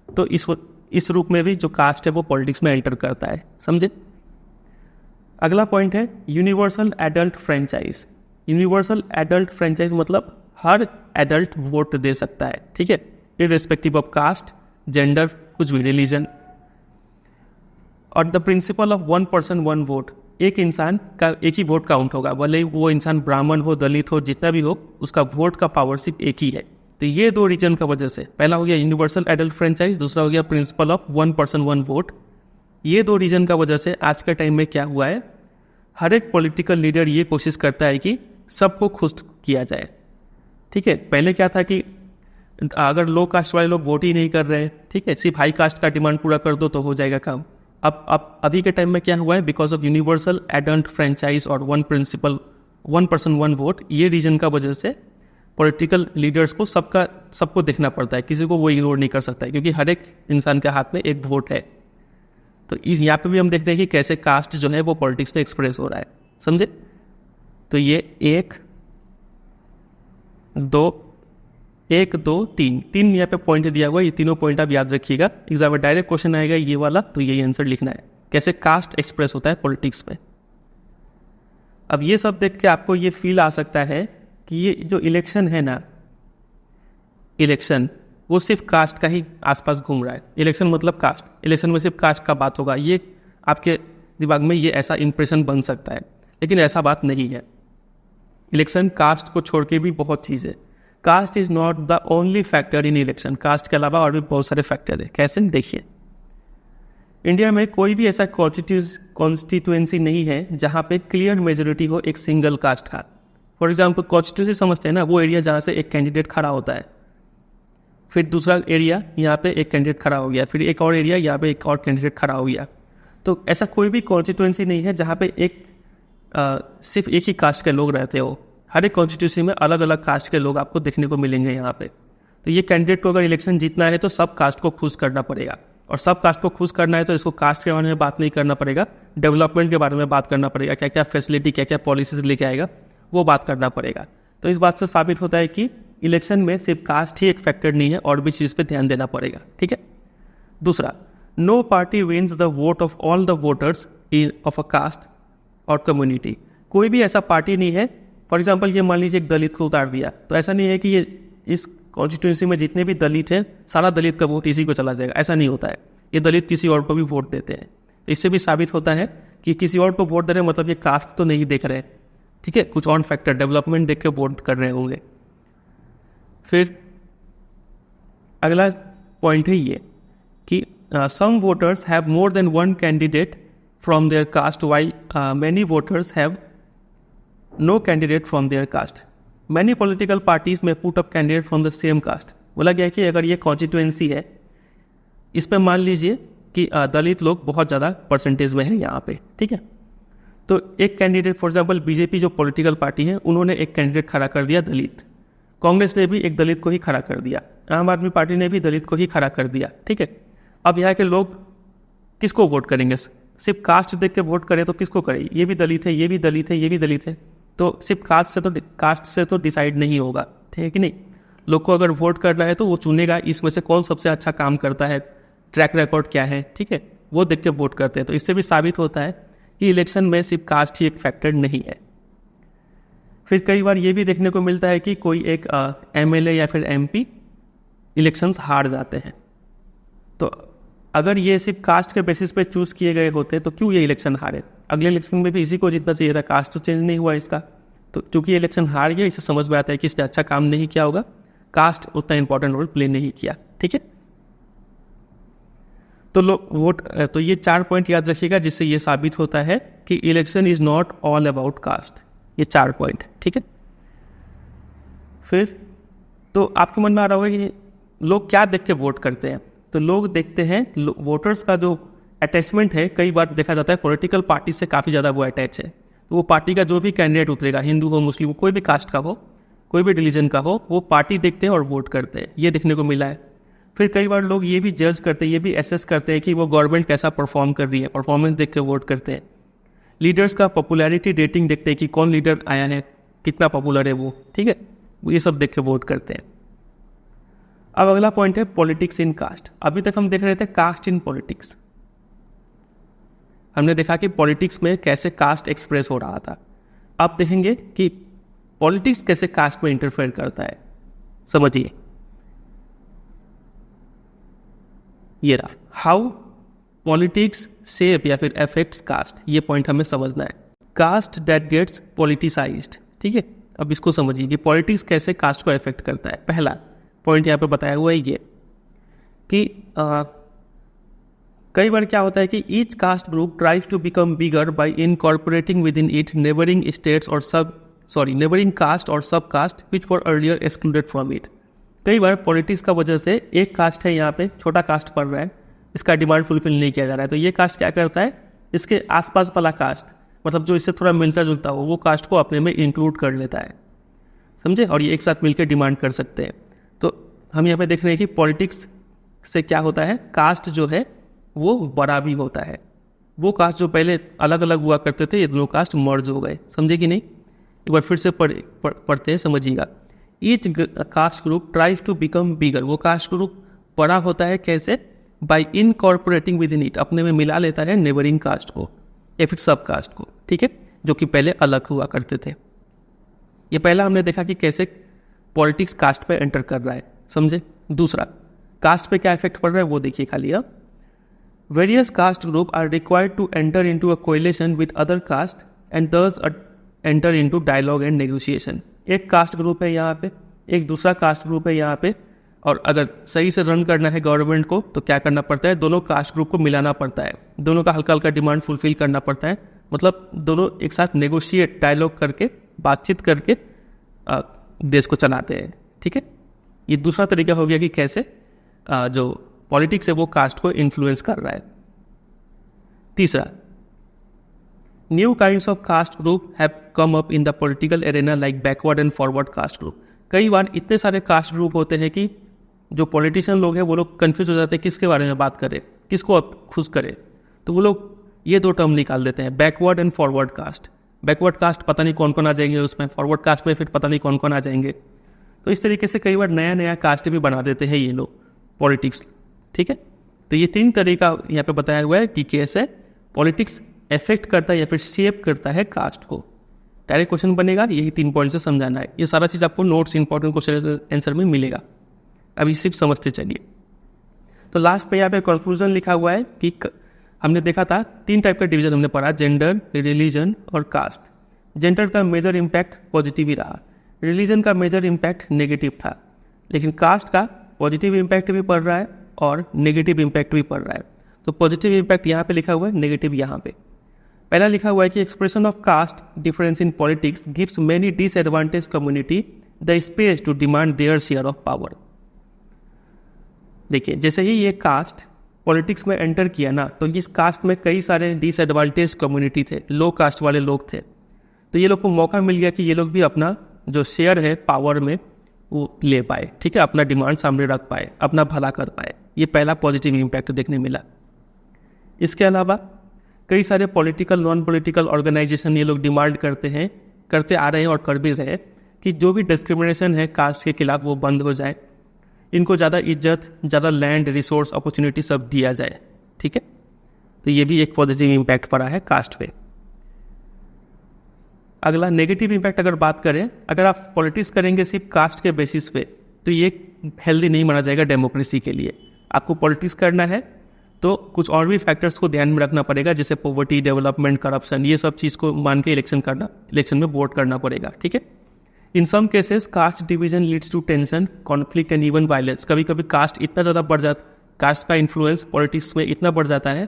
तो इस रूप में भी जो कास्ट है वो पॉलिटिक्स में एंटर करता है। समझे। अगला पॉइंट है universal adult franchise. Universal adult franchise मतलब हर एडल्ट वोट दे सकता है। ठीक है, इररिस्पेक्टिव ऑफ कास्ट, जेंडर, कुछ भी, रिलीजन। और the principle of 1 person 1 vote, एक इंसान का एक ही वोट काउंट होगा, भले वो इंसान ब्राह्मण हो, दलित हो, जितना भी हो, उसका वोट का पावर सिर्फ एक ही है। तो ये दो रीजन का वजह से, पहला हो गया यूनिवर्सल एडल्ट फ्रेंचाइज, दूसरा हो गया प्रिंसिपल ऑफ 1 पर्सन 1 वोट। ये दो रीजन का वजह से आज के टाइम में क्या हुआ है, हर एक पॉलिटिकल लीडर ये कोशिश करता है कि सबको खुश किया जाए। ठीक है, पहले क्या था कि अगर लो कास्ट वाले लोग वोट ही नहीं कर रहे हैं, ठीक है, सिर्फ हाई कास्ट का डिमांड पूरा कर दो तो हो जाएगा काम। अब अभी के टाइम में क्या हुआ है, because of universal adult franchise और 1 प्रिंसिपल 1 पर्सन 1 वोट, ये रीजन का वजह से पॉलिटिकल लीडर्स को सबको देखना पड़ता है, किसी को वो इग्नोर नहीं कर सकता है, क्योंकि हर एक इंसान के हाथ में एक वोट है। तो यहाँ पे भी हम देखते हैं कि कैसे कास्ट जो है वो पॉलिटिक्स में एक्सप्रेस हो रहा है। समझे। तो ये 1 2 3 यहाँ पे पॉइंट दिया हुआ है, ये तीनों पॉइंट आप याद रखिएगा। एग्जाम में डायरेक्ट क्वेश्चन आएगा ये वाला, तो यही आंसर लिखना है, कैसे कास्ट एक्सप्रेस होता है पॉलिटिक्स में। अब ये सब देख के आपको ये फील आ सकता है कि ये जो इलेक्शन है ना, इलेक्शन वो सिर्फ कास्ट का ही आसपास घूम रहा है। इलेक्शन मतलब कास्ट, इलेक्शन में सिर्फ कास्ट का बात होगा, ये आपके दिमाग में ये ऐसा इंप्रेशन बन सकता है, लेकिन ऐसा बात नहीं है। इलेक्शन कास्ट को छोड़ के भी बहुत चीज़ है। Caste is not the only factor in election. Caste के अलावा और भी बहुत सारे फैक्टर है। कैसे, देखिए, इंडिया में कोई भी ऐसा कॉन्स्टिट्यूएंसी नहीं है जहाँ पे क्लियर मेजोरिटी हो एक सिंगल कास्ट का। फॉर एग्जाम्पल कॉन्स्टिट्यूंसी समझते हैं ना, वो एरिया जहाँ से एक कैंडिडेट खड़ा होता है, फिर दूसरा एरिया यहाँ पे एक कैंडिडेट खड़ा हो गया, फिर एक और एरिया यहाँ पे एक और कैंडिडेट खड़ा हो गया। तो ऐसा कोई भी कॉन्स्टिट्यूएंसी नहीं है जहाँ पे सिर्फ एक ही कास्ट के लोग रहते हो। हर एक कॉन्स्टिट्यूंसी में अलग अलग कास्ट के लोग आपको देखने को मिलेंगे यहाँ पे। तो ये कैंडिडेट को अगर इलेक्शन जीतना है तो सब कास्ट को खुश करना पड़ेगा, और सब कास्ट को खुश करना है तो इसको कास्ट के बारे में बात नहीं करना पड़ेगा, डेवलपमेंट के बारे में बात करना पड़ेगा, क्या क्या फैसिलिटी, क्या क्या पॉलिसीज लेके आएगा वो बात करना पड़ेगा। तो इस बात से साबित होता है कि इलेक्शन में सिर्फ कास्ट ही एक फैक्टर नहीं है, और भी चीज़ पे ध्यान देना पड़ेगा। ठीक है। दूसरा, no party wins the vote of all the voters of a caste और कम्युनिटी। कोई भी ऐसा पार्टी नहीं है, फॉर एग्जाम्पल ये मान लीजिए एक दलित को उतार दिया, तो ऐसा नहीं है कि ये इस कॉन्स्टिट्यूंसी में जितने भी दलित हैं सारा दलित का वोट इसी को चला जाएगा, ऐसा नहीं होता है। ये दलित किसी और को भी वोट देते हैं। तो इससे भी साबित होता है कि किसी और को वोट दे रहे हैं, मतलब ये कास्ट तो नहीं देख रहे हैं, ठीक है, कुछ और फैक्टर डेवलपमेंट देख के वोट कर रहे होंगे। फिर अगला पॉइंट है ये कि some voters have more than one candidate from their caste while many voters have no candidate from their caste. Many political parties में put up candidate from the same caste. बोला गया कि अगर ये कॉन्स्टिट्यूएंसी है, इस पर मान लीजिए कि दलित लोग बहुत ज़्यादा परसेंटेज में हैं यहाँ पे, ठीक है, तो एक कैंडिडेट, फॉर एग्जांपल बीजेपी जो पॉलिटिकल पार्टी है, उन्होंने एक कैंडिडेट खड़ा कर दिया दलित, कांग्रेस ने भी एक दलित को ही खड़ा कर दिया, आम आदमी पार्टी ने भी दलित को ही खड़ा कर दिया, ठीक है। अब यहाँ के लोग किसको वोट करेंगे? सिर्फ कास्ट देख के वोट करें तो किसको करें? ये भी दलित है, ये भी दलित है, ये भी दलित है, तो सिर्फ कास्ट से तो डिसाइड नहीं होगा, ठीक है कि नहीं। लोग को अगर वोट करना है तो वो चुनेगा इसमें से कौन सबसे अच्छा काम करता है, ट्रैक रिकॉर्ड क्या है, ठीक है, वो देख के वोट करते हैं। तो इससे भी साबित होता है कि इलेक्शन में सिर्फ कास्ट ही एक फैक्टर नहीं है। फिर कई बार ये भी देखने को मिलता है कि कोई एक एमएलए या फिर एमपी इलेक्शंस हार जाते हैं, तो अगर ये सिर्फ कास्ट के बेसिस पे चूज किए गए होते तो क्यों ये इलेक्शन हारे? अगले इलेक्शन में भी इसी को जीतना चाहिए था, कास्ट तो चेंज नहीं हुआ इसका। तो चूंकि इलेक्शन हार गया, इससे समझ में आता है कि इसने अच्छा काम नहीं किया होगा, कास्ट उतना इंपॉर्टेंट रोल प्ले नहीं किया, ठीक है। तो लोग वोट, तो ये 4 पॉइंट याद रखिएगा जिससे ये साबित होता है कि election is not all about cast. ये 4 पॉइंट, ठीक है। फिर तो आपके मन में आ रहा होगा कि लोग क्या देख के वोट करते हैं? तो लोग देखते हैं, वोटर्स का जो अटैचमेंट है, कई बार देखा जाता है पॉलिटिकल पार्टी से काफ़ी ज़्यादा वो अटैच है। तो वो पार्टी का जो भी कैंडिडेट उतरेगा, हिंदू हो, मुस्लिम हो, कोई भी कास्ट का हो, कोई भी रिलीजन का हो, वो पार्टी देखते हैं और वोट करते हैं, ये देखने को मिला है। फिर कई बार लोग ये भी जज करते हैं, ये भी एसेस करते हैं कि वो गवर्नमेंट कैसा परफॉर्म कर रही है, परफॉर्मेंस देख के वोट करते हैं। लीडर्स का पॉपुलैरिटी रेटिंग देखते हैं कि कौन लीडर आया है, कितना पॉपुलर है वो, ठीक है, ये सब देख के वोट करते हैं। अब अगला पॉइंट है पॉलिटिक्स इन कास्ट। अभी तक हम देख रहे थे कास्ट इन पॉलिटिक्स, हमने देखा कि पॉलिटिक्स में कैसे कास्ट एक्सप्रेस हो रहा था। अब देखेंगे कि पॉलिटिक्स कैसे कास्ट में इंटरफेयर करता है। समझिए, ये रहा हाउ पॉलिटिक्स शेप या फिर अफेक्ट्स कास्ट, ये पॉइंट हमें समझना है। कास्ट दैट गेट्स पॉलिटिसाइज्ड, ठीक है। अब इसको समझिए कि पॉलिटिक्स कैसे कास्ट को अफेक्ट करता है। पहला पॉइंट यहाँ पे बताया हुआ है ये कि कई बार क्या होता है कि each caste group tries to become bigger by incorporating within it neighbouring states और नेबरिंग कास्ट और सब caste which were earlier excluded from it. कई बार पॉलिटिक्स का वजह से एक कास्ट है यहाँ पे, छोटा कास्ट पड़ रहा है, इसका डिमांड फुलफिल नहीं किया जा रहा है, तो ये कास्ट क्या करता है, इसके आसपास वाला कास्ट, मतलब जो इससे थोड़ा मिलता जुलता हो, वो कास्ट को अपने में इंक्लूड कर लेता है, समझे, और ये एक साथ मिलकर डिमांड कर सकते हैं। तो हम यहाँ पे देख रहे हैं कि पॉलिटिक्स से क्या होता है, कास्ट जो है वो बड़ा भी होता है। वो कास्ट जो पहले अलग अलग हुआ करते थे, ये दोनों कास्ट मर्ज हो गए, समझे कि नहीं। एक बार फिर से पढ़ते हैं, समझिएगा। Each caste group tries to become bigger, वो कास्ट ग्रुप बड़ा होता है कैसे, by incorporating within it, अपने में मिला लेता है नेबरिंग कास्ट को या फिर सब कास्ट को, ठीक है, जो कि पहले अलग हुआ करते थे। ये पहला हमने देखा कि कैसे पॉलिटिक्स कास्ट पे एंटर कर रहा है, समझे। दूसरा, कास्ट पे क्या इफेक्ट पड़ रहा है वो देखिए खाली। अब various caste group are required to enter into a coalition with other caste and thus enter into dialogue and negotiation. एक कास्ट ग्रुप है यहाँ पे, एक दूसरा कास्ट ग्रुप है यहाँ पे, और अगर सही से रन करना है गवर्नमेंट को तो क्या करना पड़ता है, दोनों कास्ट ग्रुप को मिलाना पड़ता है, दोनों का हल्का हल्का डिमांड फुलफिल करना पड़ता है, मतलब दोनों एक साथ नेगोशिएट, डायलॉग करके, बातचीत करके देश को चलाते हैं, ठीक है। ये दूसरा तरीका हो गया कि कैसे जो पॉलिटिक्स है वो कास्ट को इन्फ्लुएंस कर रहा है। तीसरा, new kinds of caste group have come up in the political arena like backward and forward caste group. कई बार इतने सारे कास्ट ग्रुप होते हैं कि जो पॉलिटिशियन लोग हैं वो लोग कंफ्यूज हो जाते हैं किसके बारे में बात करें, किसको खुश करें, तो वो लोग ये दो टर्म निकाल देते हैं, backward and forward caste. Backward caste पता नहीं कौन कौन आ जाएंगे उसमें, फॉरवर्ड कास्ट में फिर पता नहीं कौन कौन आ जाएंगे। तो इस तरीके से कई बार नया नया कास्ट भी बना देते हैं ये लोग पॉलिटिक्स, ठीक है। तो ये 3 तरीका यहाँ पे बताया हुआ है कि कैसे पॉलिटिक्स इफेक्ट करता है या फिर शेप करता है कास्ट को। डायरेक्ट क्वेश्चन बनेगा, यही 3 पॉइंट से समझाना है। ये सारा चीज़ आपको नोट्स इंपॉर्टेंट क्वेश्चन आंसर में मिलेगा, अभी सिर्फ समझते चलिए। तो लास्ट पे यहाँ पे कंक्लूजन लिखा हुआ है कि हमने देखा था 3 टाइप का डिवीजन हमने पढ़ा, जेंडर, रिलीजन और कास्ट। जेंडर का मेजर इम्पैक्ट पॉजिटिव ही रहा, रिलीजन का मेजर इम्पैक्ट नेगेटिव था, लेकिन कास्ट का पॉजिटिव इम्पैक्ट भी पड़ रहा है और नेगेटिव इम्पैक्ट भी पड़ रहा है। तो पॉजिटिव इम्पैक्ट यहाँ पे लिखा हुआ है, नेगेटिव यहाँ पे। पहला लिखा हुआ है कि expression of caste difference in politics gives many disadvantage community the space to demand their share of power. देखिए, जैसे ही ये कास्ट पॉलिटिक्स में एंटर किया ना, तो इस कास्ट में कई सारे डिसएडवांटेज कम्युनिटी थे, लो कास्ट वाले लोग थे। तो ये लोग को मौका मिल गया कि ये लोग भी अपना जो शेयर है पावर में वो ले पाए, ठीक है, अपना डिमांड सामने रख पाए, अपना भला कर पाए। ये पहला पॉजिटिव इम्पैक्ट देखने मिला। इसके अलावा कई सारे पॉलिटिकल नॉन पॉलिटिकल ऑर्गेनाइजेशन ये लोग डिमांड करते आ रहे हैं और कर भी रहे हैं कि जो भी डिस्क्रिमिनेशन है कास्ट के खिलाफ वो बंद हो जाए, इनको ज़्यादा इज्जत, ज़्यादा लैंड, रिसोर्स, अपॉर्चुनिटी सब दिया जाए, ठीक है। तो ये भी एक पॉजिटिव इम्पैक्ट पड़ा है कास्ट पे। अगला नेगेटिव इम्पैक्ट अगर बात करें, अगर आप पॉलिटिक्स करेंगे सिर्फ कास्ट के बेसिस पे, तो ये हेल्दी नहीं माना जाएगा डेमोक्रेसी के लिए। आपको पॉलिटिक्स करना है तो कुछ और भी फैक्टर्स को ध्यान में रखना पड़ेगा, जैसे पॉवर्टी, डेवलपमेंट, करप्शन, ये सब चीज़ को मान के इलेक्शन में वोट करना पड़ेगा, ठीक है। In some cases caste division leads to tension, conflict and even violence. कभी कभी कास्ट इतना ज़्यादा बढ़ जाता, कास्ट का इन्फ्लुएंस पॉलिटिक्स में इतना बढ़ जाता है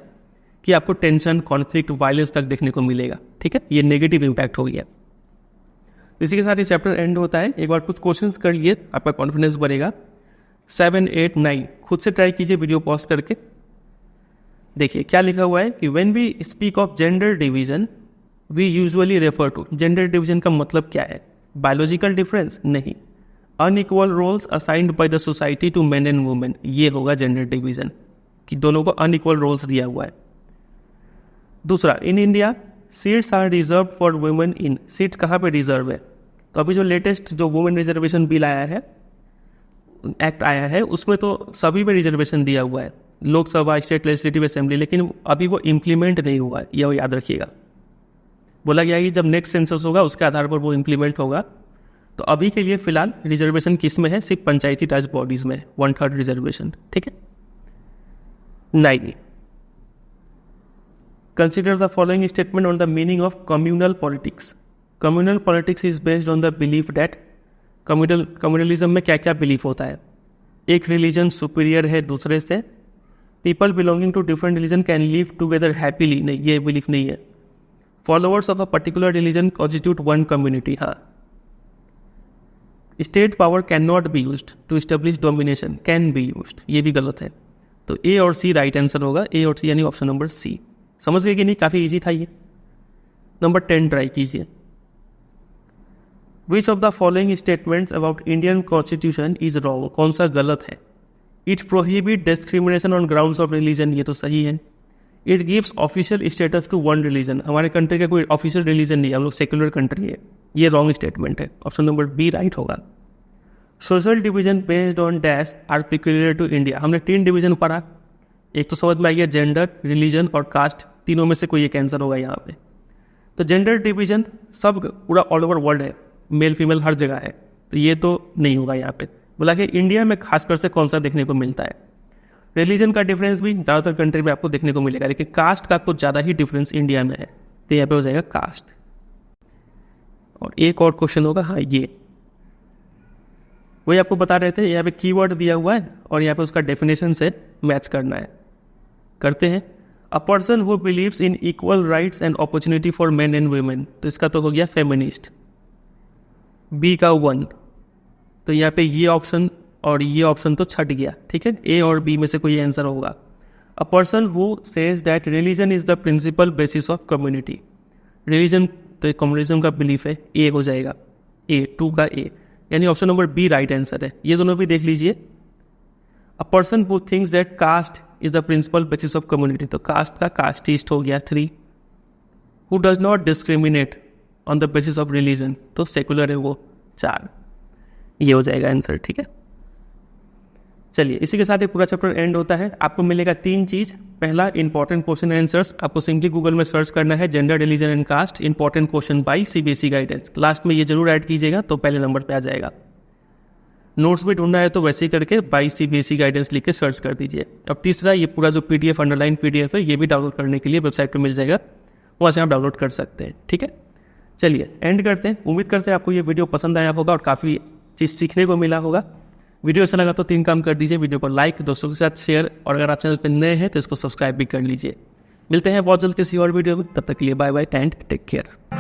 कि आपको टेंशन, कॉन्फ्लिक्ट, वायलेंस तक देखने को मिलेगा, ठीक है। ये नेगेटिव इम्पैक्ट हो गया। इसी के साथ ये चैप्टर एंड होता है। एक बार कुछ क्वेश्चंस कर लिए, आपका कॉन्फिडेंस बढ़ेगा। 7, 8, 9 खुद से ट्राई कीजिए वीडियो पॉज करके। देखिए क्या लिखा हुआ है कि when we speak of gender division we usually refer to. Gender division का मतलब क्या है? Biological difference? नहीं। Unequal roles assigned by the society to men and women, ये होगा जेंडर डिवीजन, कि दोनों को अनइक्वल रोल्स दिया हुआ है। दूसरा, in India seats are reserve for women in. Seat कहाँ पे रिजर्व है? तो अभी जो लेटेस्ट जो वुमेन रिजर्वेशन बिल आया है, एक्ट आया है, उसमें तो सभी में रिजर्वेशन दिया हुआ है, लोकसभा, स्टेट लेजिस्लेटिव असेंबली, लेकिन अभी वो इम्प्लीमेंट नहीं हुआ है, यह याद रखिएगा। बोला गया कि जब नेक्स्ट सेंसस होगा उसके आधार पर वो इम्प्लीमेंट होगा। तो अभी के लिए फिलहाल रिजर्वेशन किस में है? सिर्फ पंचायती राज बॉडीज में 1/3 रिजर्वेशन, ठीक है। 9, consider the following statement on the meaning of communal politics. Communal politics is based on the belief that, communalism में क्या क्या बिलीफ होता है? एक रिलीजन सुपीरियर है दूसरे से, people belonging to different religion can live together happily, नहीं, ये बिलीफ नहीं है। Followers of a particular religion constitute one community, हाँ। State power can not be used to establish domination, can be used, ये भी गलत है। तो ए और सी राइट आंसर होगा, ए और सी यानी ऑप्शन नंबर सी। समझ गए कि नहीं? काफ़ी इजी था ये। नंबर 10 ट्राई कीजिए। Which of the following statements about Indian constitution is wrong, कौन सा गलत है? It prohibit discrimination on grounds of religion, ये तो सही है। It gives official status to one religion, हमारे कंट्री का कोई ऑफिशियल रिलीजन नहीं है, हम लोग सेक्युलर कंट्री है, ये रॉन्ग स्टेटमेंट है, ऑप्शन नंबर बी राइट होगा। Social division based on dash are peculiar to India, हमने 3 डिवीजन पढ़ा, एक तो समझ में आ गया जेंडर, रिलीजन और कास्ट, तीनों में से कोई एक आंसर होगा यहाँ पे। तो जेंडर डिवीजन सब पूरा ऑल ओवर वर्ल्ड है, मेल फीमेल हर जगह है, तो ये तो नहीं होगा यहाँ पे। बोला कि इंडिया में खासकर से कौन सा देखने को मिलता है? रिलीजन का डिफरेंस भी ज़्यादातर कंट्री में आपको देखने को मिलेगा, लेकिन कास्ट का कुछ ज़्यादा ही डिफरेंस इंडिया में है, तो यहाँ पे हो जाएगा कास्ट। और एक और क्वेश्चन होगा, हाँ ये वही आपको बता रहे थे, यहाँ पे कीवर्ड दिया हुआ है और यहाँ पे उसका डेफिनेशन से मैच करना है। करते हैं। अ person who believes in equal rights and opportunity for main and women, तो इसका तो हो गया फेमिनिस्ट, बी का 1, तो यहाँ पे ये ऑप्शन और ये ऑप्शन तो छट गया, ठीक है। ए और बी में से कोई आंसर होगा। A person who says that religion is the principal basis of community, religion तो कम्युनिज्म का बिलीफ है, ए हो जाएगा, ए 2 का ए, यानी option number B right answer है। ये दोनों भी देख लीजिए। A person who thinks that caste is the principal basis of community, तो कास्ट का कास्टिस्ट हो गया 3। Who does not discriminate on the basis of religion, तो सेकुलर है वो 4, ये हो जाएगा आंसर, ठीक है। चलिए इसी के साथ एक पूरा चैप्टर एंड होता है। आपको मिलेगा 3 चीज़। पहला, इंपॉर्टेंट क्वेश्चन आंसर्स। आपको सिंपली गूगल में सर्च करना है gender, religion and caste important question by CBSE guidance. Last में ये जरूर ऐड कीजिएगा तो पहले नंबर पे आ जाएगा। नोट्स भी ढूंढना है तो वैसे ही करके बाई सीबीएसई गाइडेंस लिख के सर्च कर दीजिए। अब तीसरा, ये पूरा जो पीडीएफ अंडरलाइन पीडीएफ है ये भी डाउनलोड करने के लिए वेबसाइट पर मिल जाएगा, वहाँ से आप डाउनलोड कर सकते हैं। ठीक है, चलिए एंड करते हैं। उम्मीद करते हैं आपको ये वीडियो पसंद आया होगा और काफ़ी चीज़ सीखने को मिला होगा। वीडियो अच्छा लगा तो 3 काम कर दीजिए, वीडियो को लाइक, दोस्तों के साथ शेयर, और अगर आप चैनल पर नए हैं तो इसको सब्सक्राइब भी कर लीजिए। मिलते हैं बहुत जल्द किसी और वीडियो में, तब तक के लिए bye bye and take care.